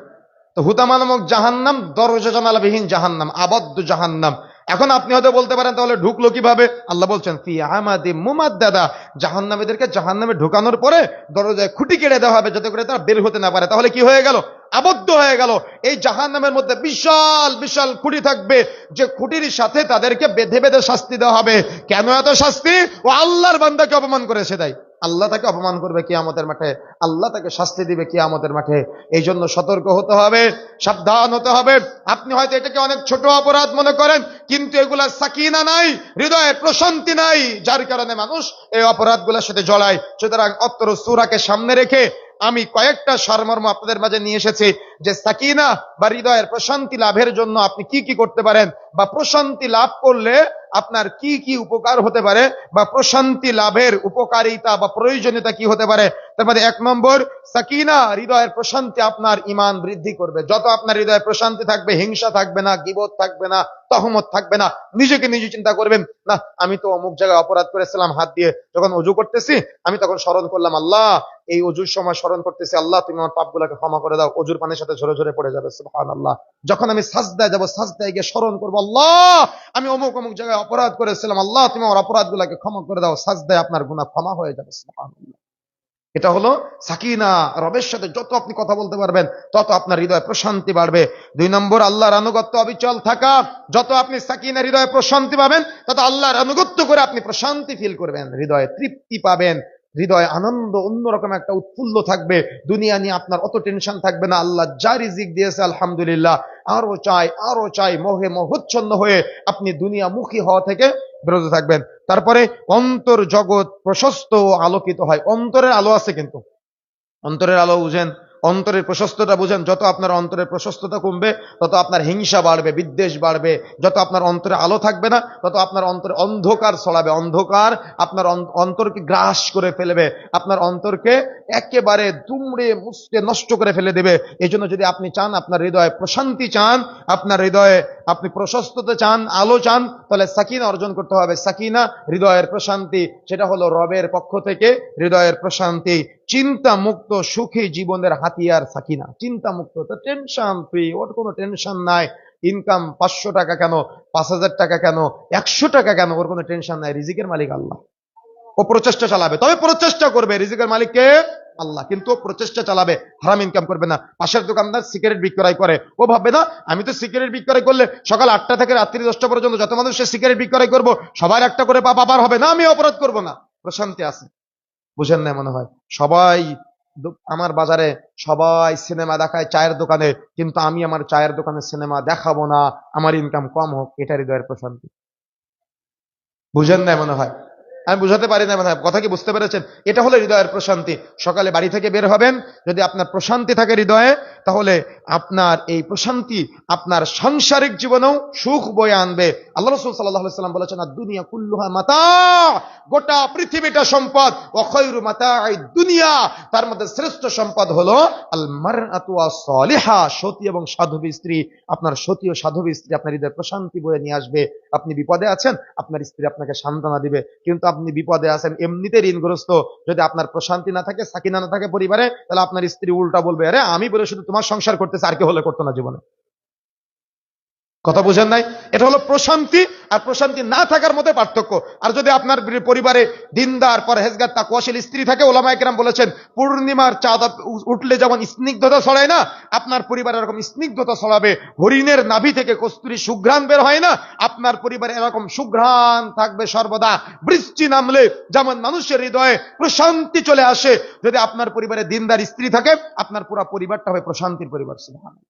তো হুতামা নামক জাহান্নাম দরজা জানালাবিহীন জাহান্নাম, আবদ্ধ জাহান্নাম। এখন আপনি হয়তো বলতে পারেন তাহলে ঢুকলো কিভাবে? আল্লাহ বলছেন ফি আমাদি মুমাদ্দাদা, জাহান্নামীদেরকে জাহান্নামে ঢুকানোর পরে দরজায় খুঁটি কেটে দেওয়া হবে যাতে করে তারা বের হতে না পারে। তাহলে কি হয়ে গেল? আবদ্ধ হয়ে গেল। এই জাহান্নামের মধ্যে বিশাল বিশাল খুঁটি থাকবে, যে খুঁটির সাথে তাদেরকে বেঁধে বেঁধে শাস্তি দেওয়া হবে। কেন এত শাস্তি? ও আল্লাহর বান্দাকে অপমান করেছে তাই। আল্লাহ তাকে অপমান করবে কিয়ামতের মাঠে, আল্লাহ তাকে শাস্তি দিবে কিয়ামতের মাঠে। এই জন্য সতর্ক হতে হবে, সাবধান হতে হবে। আপনি হয়তো এটাকে অনেক ছোট অপরাধ মনে করেন, কিন্তু এগুলা সাকিনা নাই, হৃদয়ে প্রশান্তি নাই, যার কারণে মানুষ এই অপরাধগুলোর সাথে জড়ায়। সুতরাং অত্র সূরাকে সামনে রেখে আমি কয়েকটা সারমর্ম আপনাদের মাঝে নিয়ে এসেছি, যে সাকিনা বা হৃদয়ের প্রশান্তি লাভের জন্য আপনি কি কি করতে পারেন, বা প্রশান্তি লাভ করলে আপনার কি কি উপকার হতে পারে, বা প্রশান্তি লাভের উপকারিতা বা প্রয়োজনীয়তা কি হতে পারে। তার মধ্যে 1 নম্বর, সাকিনা হৃদয়ের প্রশান্তি আপনার ঈমান বৃদ্ধি করবে। যত আপনার হৃদয়ে প্রশান্তি থাকবে, হিংসা থাকবে না, গীবত থাকবে না, তহমত থাকবে না। নিজেকে নিজে চিন্তা করবেন, না আমি তো অমুক জায়গায় অপরাধ করেছিলাম হাত দিয়ে, যখন ওযু করতেছি আমি তখন স্মরণ করলাম আল্লাহ, এই ওযুর সময় স্মরণ করতেছি আল্লাহ তুমি আমার পাপগুলোকে ক্ষমা করে দাও, ওযুর পানির সাথে ঝরে ঝরে পড়ে যাবে সুবহানাল্লাহ। যখন আমি সাজদায় যাব, সাজদায় গিয়ে স্মরণ করবো আল্লাহ আমি অমুক অমুক জায়গায় অপরাধ করেছিলাম, আল্লাহ তুমি আমার অপরাধগুলোকে ক্ষমা করে দাও, সাজদায় আপনার গুনাহ ক্ষমা হয়ে যাবে সুবহানাল্লাহ। এটা হলো সাকিনা। রবের সাথে যত আপনি কথা বলতে পারবেন তত আপনার হৃদয়ে প্রশান্তি বাড়বে। 2 নম্বর, আল্লাহর আনুগত্য অবিচল থাকা। যত আপনি সাকিনা হৃদয়ে প্রশান্তি পাবেন তত আল্লাহর আনুগত্য করে আপনি প্রশান্তি ফিল করবেন, হৃদয়ে তৃপ্তি পাবেন, হৃদয়ে আনন্দ অন্যরকম একটা উৎফুল্ল থাকবে। দুনিয়া নিয়ে আপনার অত টেনশন থাকবে না। আল্লাহ যা রিজিক দিয়েছে আলহামদুলিল্লাহ, আরো চাই আরো চাই, মোহে মোহচ্ছন্ন হয়ে আপনি দুনিয়া মুখী হওয়া থেকে বিরত থাকবেন। তারপরে অন্তর জগৎ প্রশস্ত ও আলোকিত হয়। অন্তরের আলো আছে, কিন্তু অন্তরের আলো বুঝেন, অন্তরের প্রশস্ততা বুঝেন। যত আপনার অন্তরের প্রশস্ততা কমবে তত আপনার হিংসা বাড়বে, বিদ্বেষ বাড়বে। যত আপনার অন্তরে আলো থাকবে না তত আপনার অন্তরে অন্ধকার ছড়াবে। অন্ধকার আপনার অন্তরকে গ্রাস করে ফেলবে, আপনার অন্তরকে একেবারে দুমড়ে মুচড়ে নষ্ট করে ফেলে দেবে। এই জন্য যদি আপনি চান, আপনার হৃদয়ে প্রশান্তি চান, আপনার হৃদয়ে আপনি প্রশস্ততা চান, আলো চান, তাহলে সাকিনা অর্জন করতে হবে। সাকিনা হৃদয়ের প্রশান্তি, সেটা হলো রবের পক্ষ থেকে হৃদয়ের প্রশান্তি। চিন্তা মুক্ত সুখী জীবনের হাতিয়ার সাকিনা। চিন্তা মুক্ত, টেনশন ফ্রি, ওর কোনো টেনশন নাই। ইনকাম 500 টাকা কেন, 5000 টাকা কেন, 100 টাকা কেন, ওর কোনো টেনশন নাই। রিজিকের মালিক আল্লাহ, ও প্রচেষ্টা চালাবে, তবে প্রচেষ্টা করবে। রিজিকের মালিক কে? আল্লাহ। কিন্তু প্রচেষ্টা চালাবে, হারাম ইনকাম করবে না। পাশের দোকানদার সিগারেট বিক্রয় করে, ও ভাববে না আমি তো সিগারেট বিক্রয় করলে সকাল 8টা থেকে রাত্রি 10টা পর্যন্ত যত মানুষ সিগারেট বিক্রয় করবো সবার একটা করে পাবার হবে না, আমি অপরাধ করব না। প্রশান্তি আছে, বুঝেন না মনে হয়। সবাই আমার বাজারে সবাই সিনেমা দেখায় চায়ের দোকানে, কিন্তু আমি আমার চায়ের দোকানে সিনেমা দেখাবো না, আমার ইনকাম কম হোক। এটা হৃদয়ের প্রশান্তি। বুঝেন না মনে হয়, আমি বুঝাতে পারি না মনে হয়, কথা কি বুঝতে পেরেছেন? এটা হলো হৃদয়ের প্রশান্তি। সকালে বাড়ি থেকে বের হবেন, যদি আপনার প্রশান্তি থাকে হৃদয়ে, তাহলে আপনার এই প্রশান্তি আপনার সাংসারিক জীবনেও সুখ বয়ে আনবে। আল্লাহ রাসূল সাল্লাল্লাহু আলাইহি সাল্লাম বলেছেন, দুনিয়া কুল্লুহা মাতা, গোটা পৃথিবীটা সম্পদ, ওয়া খায়রু মাতাঈদ দুনিয়া, তার মধ্যে শ্রেষ্ঠ সম্পদ হলো আল মারআতু আস-সালিহা, সতী এবং সাধবী স্ত্রী। আপনার সতী ও সাধবী স্ত্রী আপনার হৃদয়ে প্রশান্তি বয়ে নিয়ে আসবে। আপনি বিপদে আছেন, আপনার স্ত্রী আপনাকে সান্ত্বনা দিবে। কিন্তু আপনি বিপদে আছেন, এমনিতে ঋণগ্রস্ত, যদি আপনার প্রশান্তি না থাকে, সাকিনা না থাকে পরিবারে, তাহলে আপনার স্ত্রী উল্টা বলবে, আরে আমি বলে শুধু তোমার সংসার করতেছে, আর কে হলে করতো না জীবনে। কথা বুঝেন নাই? এটা হলো প্রশান্তি আর প্রশান্তি না থাকার মধ্যে পার্থক্য। আর যদি আপনার পরিবারে দিনদার, পরহেজগার, তাকওয়াশীল স্ত্রী থাকে, ওলামায়ে কেরাম বলেছেন পূর্ণিমার চাঁদ উঠলে যেমন স্নিগ্ধতা ছড়ায় না, আপনার পরিবারে এরকম স্নিগ্ধতা ছড়াবে। হরিণের নাভি থেকে কস্তুরী সুঘ্রাণ বের হয় না, আপনার পরিবারে এরকম সুঘ্রাণ থাকবে সর্বদা। বৃষ্টি নামলে যেমন মানুষের হৃদয়ে প্রশান্তি চলে আসে, যদি আপনার পরিবারে দিনদার স্ত্রী থাকে, আপনার পুরো পরিবারটা হবে প্রশান্তির পরিবার। সুবহানাল্লাহ।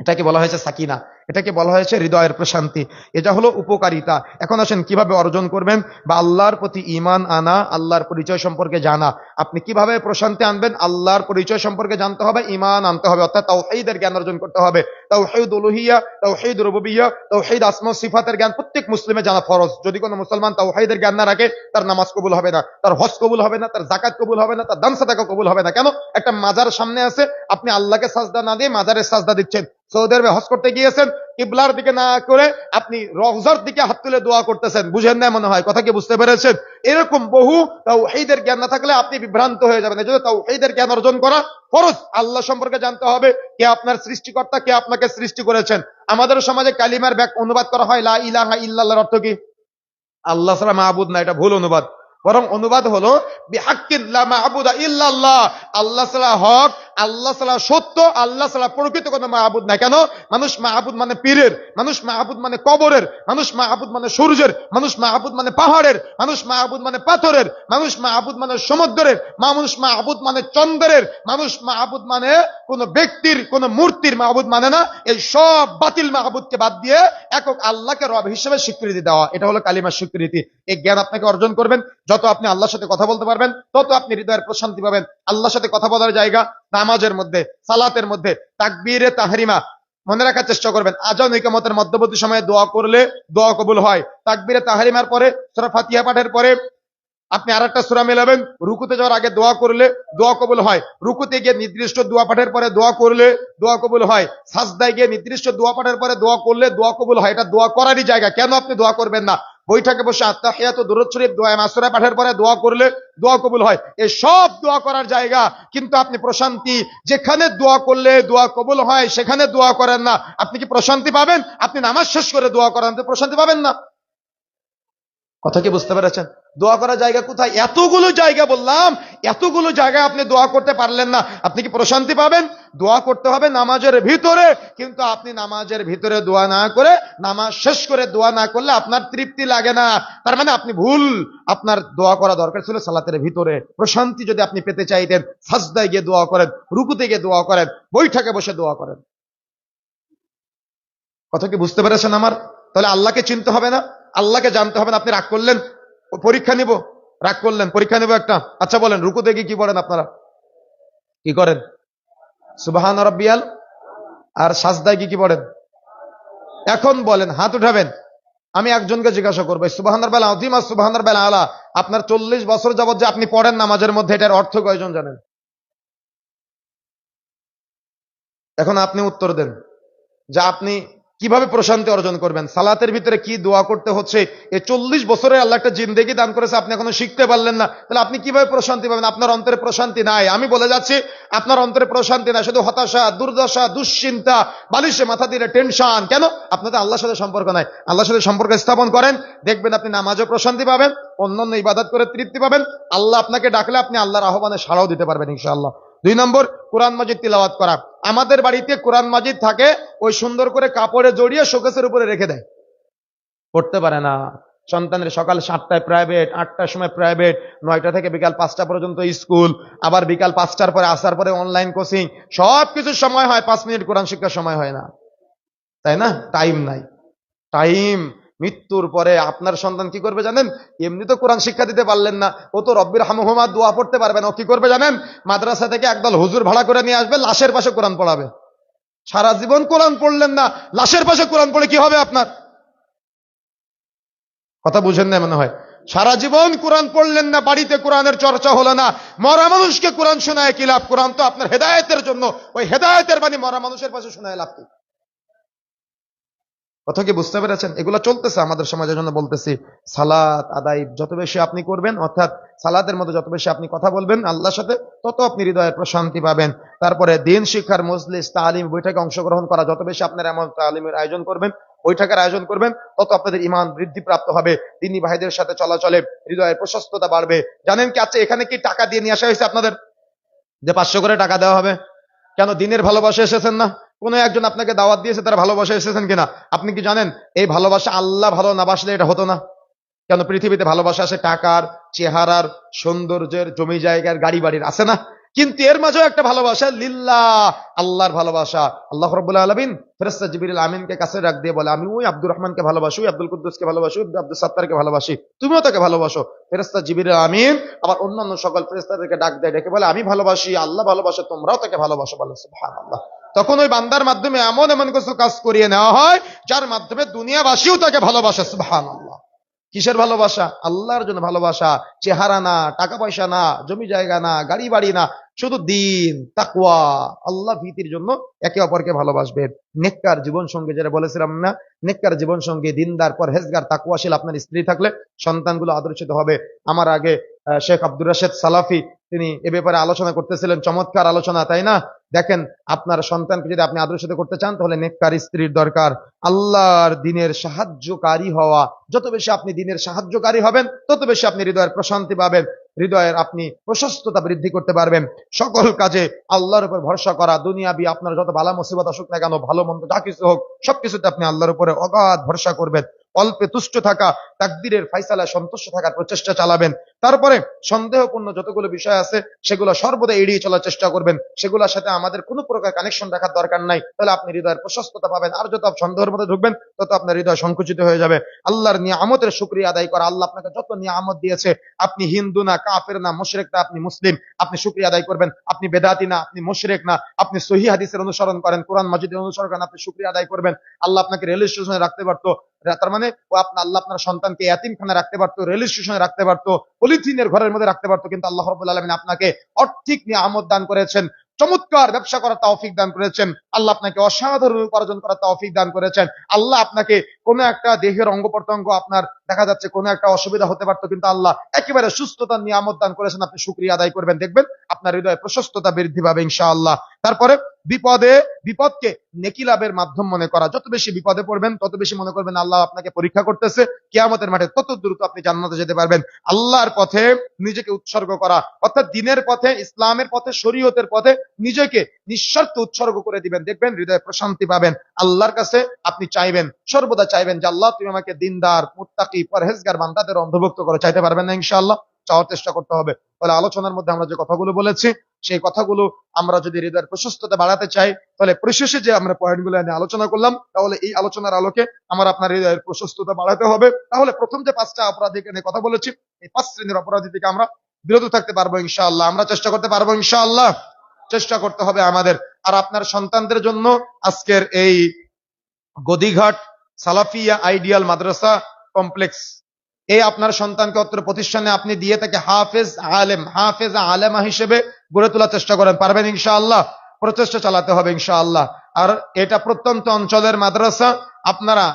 এটাকে বলা হয়েছে সাকিনা, এটাকে বলা হয়েছে হৃদয়ের প্রশান্তি। এটা হলো উপকারিতা। এখন আসেন কিভাবে অর্জন করবেন, বা আল্লাহর প্রতি ঈমান আনা, আল্লাহর পরিচয় সম্পর্কে জানা। আপনি কিভাবে প্রশান্তি আনবেন? আল্লাহর পরিচয় সম্পর্কে জানতে হবে, ঈমান আনতে হবে, অর্থাৎ তাওহীদের জ্ঞান অর্জন করতে হবে। তাওহীদ উলুহিয়া, তাওহীদ রুবুবিয়্যাহ, তাওহীদ আসমা ওয়া সিফাতের জ্ঞান প্রত্যেক মুসলিমের জানা ফরজ। যদি কোনো মুসলমান তাওহীদের জ্ঞান না রাখে, তার নামাজ কবুল হবে না, তার হজ কবুল হবে না, তার যাকাত কবুল হবে না, তার দান সাদাকা কবুল হবে না। কেন? একটা মাজার সামনে আছে, আপনি আল্লাহকে সাজদা না দিয়ে মাজারের সাজদা দিচ্ছেন। সৌদি আরবে হজ করতে গিয়েছেন, কিবলার দিকে না করে আপনি রওজার দিকে হাত তুলে দোয়া করতেছেন। বুঝেন না মনে হয়, কথা কি বুঝতে পেরেছেন? এরকম বহু তাওহীদের জ্ঞান না থাকলে আপনি বিভ্রান্ত হয়ে যাবেন। এজন্য তাওহীদের জ্ঞান অর্জন করা ফরজ। আল্লাহ সম্পর্কে জানতে হবে, কে আপনার সৃষ্টিকর্তা, কে আপনাকে সৃষ্টি করেছেন। আমাদের সমাজে কালিমার অনুবাদ করা হয় লা ইলাহা ইল্লাল্লাহর অর্থ কি? আল্লাহ ছাড়া মাবুদ না, এটা ভুল অনুবাদ। বরং অনুবাদ হলো বিহাক্কিন লা মা'বুদা ইল্লাল্লাহ, আল্লাহ ছাড়া হক, আল্লাহ ছাড়া সত্য, আল্লাহ ছাড়া প্রকৃত কোনো মাহবুদ নাই। কেন? মানুষ মাহবুদ মানে পীরের, মানুষ মাহবুদ মানে কবরের, মানুষ মাহবুদ মানে সূর্যের, মানুষ মাহবুদ মানে পাহাড়ের, মানুষ মাহবুদ মানে পাথরের, মানুষ মাহবুদ মানে সমুদ্রের, মানুষ মাহবুদ মানে চন্দ্রের, মানুষ মাহবুদ মানে কোন ব্যক্তির, কোন মূর্তির মাহবুদ মানে না। এই সব বাতিল মাহবুদকে বাদ দিয়ে একক আল্লাহকে রব হিসেবে স্বীকৃতি দেওয়া, এটা হলো কালিমার স্বীকৃতি। এই জ্ঞান আপনাকে অর্জন করবেন। যত আপনি আল্লাহর সাথে কথা বলতে পারবেন, তত আপনি হৃদয়ের প্রশান্তি পাবেন। আল্লাহর সাথে কথা বলার জায়গা নামাজের মধ্যে, সালাতের মধ্যে, তাকবীরে তাহরিমা মনে রাখার চেষ্টা করবেন। আজান ইকামতের মধ্যবর্তী সময়ে দোয়া করলে দোয়া কবুল হয়। তাকবীরে তাহরিমার পরে, সূরা ফাতিহা পাঠের পরে আপনি আরেকটা সূরা মেলাবেন, রুকুতে যাওয়ার আগে দোয়া করলে দোয়া কবুল হয়। রুকুতে গিয়ে নির্দিষ্ট দোয়া পাঠের পরে দোয়া করলে দোয়া কবুল হয়। সাজদায় গিয়ে নির্দিষ্ট দোয়া পাঠের পরে দোয়া করলে দোয়া কবুল হয়। এটা দোয়া করারই জায়গা। কেন আপনি দোয়া করবেন না? বৈঠকে বসে আত্তাহিয়াতু দুরূদ শরীফ, দোয়া মাসুরা পাঠের পরে দোয়া করলে দোয়া কবুল হয়। এই সব দোয়া করার জায়গা, কিন্তু আপনি প্রশান্তি, যেখানে দোয়া করলে দোয়া কবুল হয় সেখানে দোয়া করেন না, আপনি কি প্রশান্তি পাবেন? আপনি নামাজ শেষ করে দোয়া করেন, তো প্রশান্তি পাবেন না। কথা কি বুঝতে পেরেছেন? দোয়া করার জায়গা কোথায়? এতগুলো জায়গা বললাম, এতগুলো জায়গায় আপনি দোয়া করতে পারলেন না, আপনি কি প্রশান্তি পাবেন? দোয়া করতে হবে নামাজের ভিতরে, কিন্তু আপনি নামাজের ভিতরে দোয়া না করে, নামাজ শেষ করে দোয়া না করলে আপনার তৃপ্তি লাগে না, তার মানে আপনি ভুল। আপনার দোয়া করা দরকার ছিল সালাতের ভিতরে। প্রশান্তি যদি আপনি পেতে চাইতেন, সাজদায় গিয়ে দোয়া করেন, রুকুতে গিয়ে দোয়া করেন, বৈঠকে বসে দোয়া করেন। কথা কি বুঝতে পেরেছেন আমার? তাহলে আল্লাহকে চিনতে হবে না, আল্লাহকে জানতে হবে না। আপনি রাগ করলেন, পরীক্ষা নিব, রাগ করলেন, পরীক্ষা নিব একটা। আচ্ছা বলেন, রুকুতে গিয়ে কি পড়েন আপনারা? কি করেন? সুবহান রাব্বিয়াল। আর সাজদায় কি পড়েন? এখন বলেন, হাত উঠাবেন। আমি একজনকে জিজ্ঞাসা করবো, সুবহান রাব্বিয়াল আযীম আর সুবহান রাব্বিয়াল আলা আপনার 40 বছর যাবত যে আপনি পড়েন নামাজের মধ্যে, এটার অর্থ কয়জন জানেন? এখন আপনি উত্তর দেন যে আপনি কিভাবে প্রশান্তি অর্জন করবেন, সালাতের ভিতরে কি দোয়া করতে হচ্ছে। এই 40 বছরে আল্লাহ একটা জিন্দেগি দান করেছে, আপনি এখনো শিখতে পারলেন না, তাহলে আপনি কিভাবে প্রশান্তি পাবেন? আপনার অন্তরে প্রশান্তি নাই। আমি বলে যাচ্ছি, আপনার অন্তরে প্রশান্তি নাই, শুধু হতাশা, দুর্দশা, দুশ্চিন্তা, বালিশে মাথা দিলে টেনশন। কেন? আপনাদের আল্লাহর সাথে সম্পর্ক নাই। আল্লাহর সাথে সম্পর্ক স্থাপন করেন, দেখবেন আপনি নামাজও প্রশান্তি পাবেন, অন্যান্য ইবাদত করে তৃপ্তি পাবেন। আল্লাহ আপনাকে ডাকলে আপনি আল্লাহর আহ্বানে সাড়াও দিতে পারবেন ইনশাআল্লাহ। 2 নম্বর, কোরআন মাজিদ তিলাওয়াত করা। আমাদের বাড়িতে কোরআন মাজিদ থাকে, ওই সুন্দর করে কাপড়ে জড়িয়ে শোকেসের উপরে রেখে দেয়, পড়তে পারে না। সন্তানের সকাল 7টায় প্রাইভেট, 8টার সময় প্রাইভেট, 9টা থেকে বিকাল 5টা পর্যন্ত স্কুল, আবার বিকাল 5টার পরে আসার পরে অনলাইন কোচিং, সবকিছুর সময় হয়, 5 মিনিট কোরআন শিক্ষার সময় হয় না, তাই না? টাইম নাই, টাইম মৃত্যুর পরে আপনার সন্তান কি করবে জানেন? এমনি তো কোরআন শিক্ষা দিতে পারলেন না, ও তো রব্বির হামহুমা দোয়া পড়তে পারবে না। ও কি করবে জানেন? মাদ্রাসা থেকে একদল হুজুর ভাড়া করে নিয়ে আসবে, লাশের পাশে কোরআন পড়াবে। সারা জীবন কোরআন পড়লেন না, লাশের পাশে কোরআন পড়ে কি হবে আপনার? কথা বুঝেন না মনে হয়। সারা জীবন কোরআন পড়লেন না, বাড়িতে কোরআনের চর্চা হলো না, মরা মানুষকে কোরআন শোনায় কি লাভ? কোরআন তো আপনার হেদায়েতের জন্য, ওই হেদায়েতের বাণী মরা মানুষের পাশে শোনায় লাভ কি? কথা কি বুঝতে পেরেছেন? এগুলো চলতেছে আমাদের সমাজের জন্য বলতেছি। সালাত আদায় যত বেশি আপনি করবেন, অর্থাৎ সালাতের মধ্যে যত বেশি আপনি কথা বলবেন আল্লাহর সাথে, তত আপনি হৃদয়ে প্রশান্তি পাবেন। তারপরে দিন শিক্ষার মজলিস তালিম বৈঠকে অংশগ্রহণ করা, যত বেশি আপনারা এমন তালিমের আয়োজন করবেন, বৈঠকের আয়োজন করবেন, তত আপনাদের ঈমান বৃদ্ধি প্রাপ্ত হবে। দিনী ভাইদের সাথে চলাচলে হৃদয়ের প্রশস্ততা বাড়বে। জানেন কি, আচ্ছা এখানে কি টাকা দিয়ে নিয়ে আসা হয়েছে আপনাদের যে 500 করে টাকা দেওয়া হবে? কেন? দিনের ভালোবাসা এসেছেন না? কোন একজন আপনাকে দাওয়াত দিয়েছে, তারা ভালোবাসা এসেছেন কিনা? আপনি কি জানেন এই ভালোবাসা আল্লাহ ভালো না বাসলে এটা হতো না? কেন? পৃথিবীতে ভালোবাসা আসে টাকার, চেহারার, সৌন্দর্যের, জমি জায়গার, গাড়ি বাড়ির, আছে না? কিন্তু এর মাঝেও একটা ভালোবাসা লিল্লাহ, আল্লাহর ভালোবাসা। আল্লাহ রাব্বুল আলামিন ফেরেশতা জিবরিল আমিনকে কাছে রাখ দিয়ে বলে, আমি ওই আব্দুর রহমানকে ভালোবাসি, ওই আব্দুল কুদ্দুসকে ভালোবাসি, ওই আব্দুল সাত্তারকে ভালোবাসি, তুমিও তাকে ভালোবাসো। ফেরেশতা জিবরিল আমিন আবার অন্যান্য সকল ফেরেশতাদেরকে ডাক দেয়, ডেকে বলে, আমি ভালোবাসি, আল্লাহ ভালোবাসে, তোমরাও তাকে ভালোবাসো। বলে সুবহানাল্লাহ। তখন ওই বান্দার মাধ্যমে এমন এমন কিছু কাজ করিয়ে নেওয়া হয় যার মাধ্যমে দুনিয়াবাসীও তাকে ভালোবাসে। সুবহানাল্লাহ। কিসের ভালোবাসা? আল্লাহর জন্য ভালোবাসা। চেহারা না, টাকা পয়সা না, জমি জায়গা না, গাড়ি বাড়ি না, শুধু দিন, তাকওয়া, আল্লাহ ভীতির জন্য একে অপরকে ভালোবাসবেন। নেককার জীবন সঙ্গী, যেটা বলেছিলাম না, নেককার জীবন সঙ্গী, দিনদার, পরহেজগার, তাকওয়াশীল আপনার স্ত্রী থাকলে সন্তানগুলো আদর্শিত হবে। আমার আগে শেখ আব্দুর রাশেদ সালাফি তিনি এ ব্যাপারে আলোচনা করতেছিলেন, চমৎকার আলোচনা, তাই না? দেখেন, আপনার সন্তানকে যদি আপনি আদর্শিত করতে চান, তাহলে নেককার স্ত্রীর দরকার। আল্লাহর দিনের সাহায্যকারী হওয়া, যত বেশি আপনি দিনের সাহায্যকারী হবেন, তত বেশি আপনি হৃদয়ের প্রশান্তি পাবেন, হৃদয়ের আপনি প্রশস্ততা বৃদ্ধি করতে পারবেন। সকল কাজে আল্লাহর উপর ভরসা করা, দুনিয়াবি আপনার যত বালা মুসিবত আসুক না কেন, ভালো মন্দ যা কিছু হোক, সবকিছুতে আপনি আল্লাহর উপরে অগাধ ভরসা করবেন। অল্পে তুষ্ট থাকা, তাকদীরের ফাইসালায় সন্তুষ্ট থাকার প্রচেষ্টা চালাবেন। তারপরে সন্দেহপূর্ণ যতগুলো বিষয় আছে সেগুলো সর্বদা এড়িয়ে চলার চেষ্টা করবেন। সেগুলোর সাথে আমাদের কোনো প্রকার কানেকশন রাখার দরকার নাই, তাহলে আপনি হৃদয়ের প্রশস্ততা পাবেন। আর যত সন্দেহের মধ্যে ঢুকবেন, তত আপনার হৃদয় সংকুচিত হয়ে যাবে। আল্লাহর নিয়ামতের শুকরিয়া আদায় করা, আল্লাহ আপনাকে যত নিয়ামত দিয়েছে, আপনি হিন্দু না, কাফের না, মুশরিক না, আপনি মুসলিম, আপনি শুকরিয়া আদায় করবেন। আপনি বেদাতি না, আপনি মুশরিক না, আপনি সহিহ হাদিসের অনুসরণ করেন, কোরআন মাজিদের অনুসরণ করেন, আপনি শুকরিয়া আদায় করবেন। আল্লাহ আপনাকে রেল স্টেশনে রাখতে পারতো, তার মানে ও আল্লাহ আপনার সন্তানকে এতিমখানায় রাখতে পারতো, রেল স্টেশনে রাখতে পারতো, পলিথিনের ঘরের মধ্যে রাখতে পারতো, কিন্তু আল্লাহ রাব্বুল আলামিন আপনাকে আর্থিক নিয়ামত দান করেছেন, চমৎকার ব্যবসা করার তৌফিক দান করেছেন, আল্লাহ আপনাকে অসাধারণ উপার্জন করার তৌফিক দান করেছেন। আল্লাহ আপনাকে কোনো একটা দেহের অঙ্গ প্রত্যঙ্গ আপনার দেখা যাচ্ছে কোনো একটা অসুবিধা হতে পারতো, কিন্তু আল্লাহ একেবারে সুস্থতার নিয়ামত দান করেছেন, আপনি শুকরিয়া আদায় করবেন, দেখবেন আপনার হৃদয়ে প্রশস্ততা বৃদ্ধি পাবে ইনশাআল্লাহ। তারপরে বিপদকে নেকি লাভের মাধ্যম মনে করা, যত বেশি বিপদে পড়বেন তত বেশি মনে করবেন আল্লাহ আপনাকে পরীক্ষা করতেছে, কিয়ামতের মাঠে তত দ্রুত আপনি জান্নাতে যেতে পারবেন। আল্লাহর পথে নিজেকে উৎসর্গ করা, অর্থাৎ দিনের পথে, ইসলামের পথে, শরীয়তের পথে নিজেকে নিঃস্বার্থ উৎসর্গ করে দিবেন, দেখবেন হৃদয়ে প্রশান্তি পাবেন। আল্লাহর কাছে আপনি চাইবেন, সর্বদা চাইবেন যে আল্লাহ তুমি আমাকে দিনদার, মুত্তাকি, পরহেজগার বান্দাদের অন্তর্ভুক্ত করো। চাইতে পারবেন না? ইনশাআল্লাহ চাওয়ার চেষ্টা করতে হবে। তাহলে আলোচনার মধ্যে আমরা যে কথাগুলো বলেছি, সেই কথাগুলো আমরা যদি হৃদয়ের প্রশস্ততা বাড়াতে চাই, তাহলে পরিশেষে যে আমরা পয়েন্টগুলো নিয়ে আলোচনা করলাম, তাহলে এই আলোচনার আলোকে আমার আপনার হৃদয়ের প্রশস্ততা বাড়াতে হবে। তাহলে প্রথম যে 5টা অপরাধীকে নিয়ে কথা বলেছি, এই 5 শ্রেণীর অপরাধী থেকে আমরা বিরত থাকতে পারবো ইনশাআল্লাহ। আমরা চেষ্টা করতে পারবো ইনশাআল্লাহ, চেষ্টা করতে হবে আমাদের। আর আপনার সন্তানদের জন্য আজকের এই গদিঘাট সালাফিয়া আইডিয়াল মাদ্রাসা কমপ্লেক্স, এই আপনার সন্তানকে অত্র প্রতিষ্ঠানে আপনি দিয়ে তাকে হাফেজ আলেমা হিসেবে গড়ে তোলার চেষ্টা করেন, পারবেন ইনশাআল্লাহ? প্রচেষ্টা চালাতে হবে ইনশাআল্লাহ। আর এটা প্রত্যন্ত অঞ্চলের মাদ্রাসা, আপনারা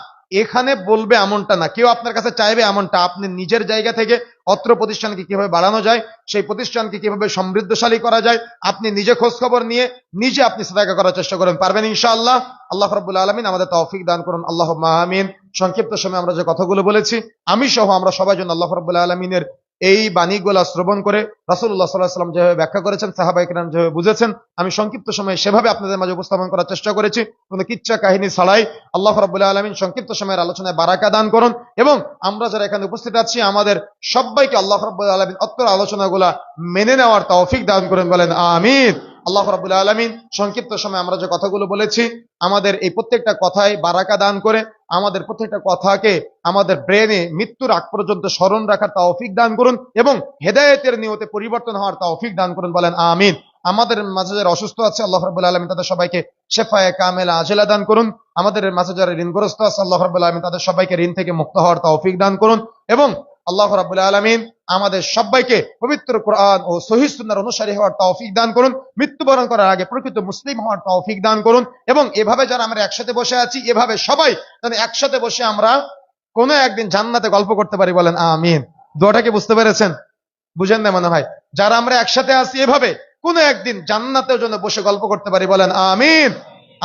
এখানে বলবে এমনটা না, কেউ আপনার কাছে চাইবে এমনটা, আপনি নিজের জায়গা থেকে অত্র প্রতিষ্ঠানকে কিভাবে বাড়ানো যায়, সেই প্রতিষ্ঠানকে কিভাবে সমৃদ্ধশালী করা যায়, আপনি নিজে খোঁজ খবর নিয়ে নিজে আপনি সাদাকা করার চেষ্টা করেন, পারবেন ইনশাআল্লাহ। আল্লাহ রাব্বুল আলামিন আমাদের তৌফিক দান করুন, আল্লাহুম্মা আমিন। সংক্ষিপ্ত সময়ে আমরা যে কথাগুলো বলেছি, আমি সহ আমরা সবাই যেন আল্লাহ রাব্বুল আলামিনের এই বাণীগুলা শ্রবণ করে রাসূলুল্লাহ সাল্লাল্লাহু আলাইহি ওয়াসাল্লাম যেভাবে ব্যাখ্যা করেছেন, সাহাবায়ে কেরাম যেভাবে বুঝেছেন, আমি সংক্ষিপ্ত সময়ে সেভাবে আপনাদের মাঝে উপস্থাপন করার চেষ্টা করেছি, কোনো কিচ্ছা কাহিনী ছাড়াই। আল্লাহ রাব্বুল আলামিন সংক্ষিপ্ত সময়ের আলোচনায় বারাকা দান করুন, এবং আমরা যারা এখানে উপস্থিত আছি আমাদের সবাইকে আল্লাহ রাব্বুল আলামিন অত্র আলোচনাগুলা মেনে নেওয়ার তৌফিক দান করুন, বলেন আমিন। আল্লাহ রাব্বুল আলামিন সংক্ষিপ্ত সময় আমরা যে কথাগুলো বলেছি, আমাদের এই প্রত্যেকটা কথায় বারাকা দান করে আমাদের প্রত্যেকটা কথাকে আমাদের ব্রেনে মৃত্যুর আগ পর্যন্ত স্মরণ রাখার তৌফিক দান করুন এবং হেদায়েতের নিয়তে পরিবর্তন হওয়ার তৌফিক দান করুন, বলেন আমিন। আমাদের মাঝে যারা অসুস্থ আছে আল্লাহ রাব্বুল আলামিন তাদের সবাইকে শেফায়ে কামেলা আজেলা দান করুন। আমাদের মাঝে যারা ঋণগ্রস্ত আছে আল্লাহ রাব্বুল আলামিন তাদের সবাইকে ঋণ থেকে মুক্ত হওয়ার তৌফিক দান করুন এবং আল্লাহ রাব্বুল আলামিন আমাদের সবাইকে পবিত্র কোরআন ও সহিহ সুন্নাহর অনুসারী হওয়ার তৌফিক দান করুন। মৃত্যুবরণ করার আগে প্রকৃত মুসলিম হওয়ার তৌফিক দান করুন এবং এভাবে যারা আমরা একসাথে বসে আছি, এভাবে সবাই যেন একসাথে বসে আমরা কোনো একদিন জান্নাতে গল্প করতে পারি, বলেন আমিন। দোয়াটা কি বুঝতে পেরেছেন? বুঝেন না মনে হয়? যারা আমরা একসাথে আছি এভাবে কোনো একদিন জান্নাতেও জন্য বসে গল্প করতে পারি, বলেন আমিন।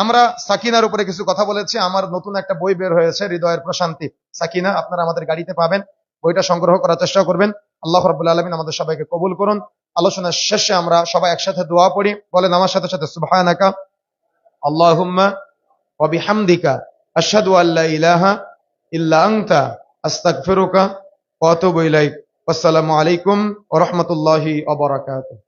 আমরা সাকিনার উপরে কিছু কথা বলেছি। আমার নতুন একটা বই বের হয়েছে, হৃদয়ের প্রশান্তি সাকিনা, আপনারা আমাদের গাড়িতে পাবেন। বইটা সংগ্রহ করার চেষ্টা করবেন। আল্লাহ রাব্বুল আলামিন আমাদের সবাইকে কবুল করুন। আলোচনার শেষে আমরা সবাই একসাথে দোয়া পড়ি, বলেন আমার সাথে সাথে সুবহানাকা আল্লাহুম্মা ওয়া বিহামদিকা আশহাদু আল্লা ইলাহা ইল্লা আনতা আস্তাগফিরুকা ওয়া আতুবু ইলাইক। আসসালামু আলাইকুম ওয়া রাহমাতুল্লাহি ওয়া বারাকাতুহু।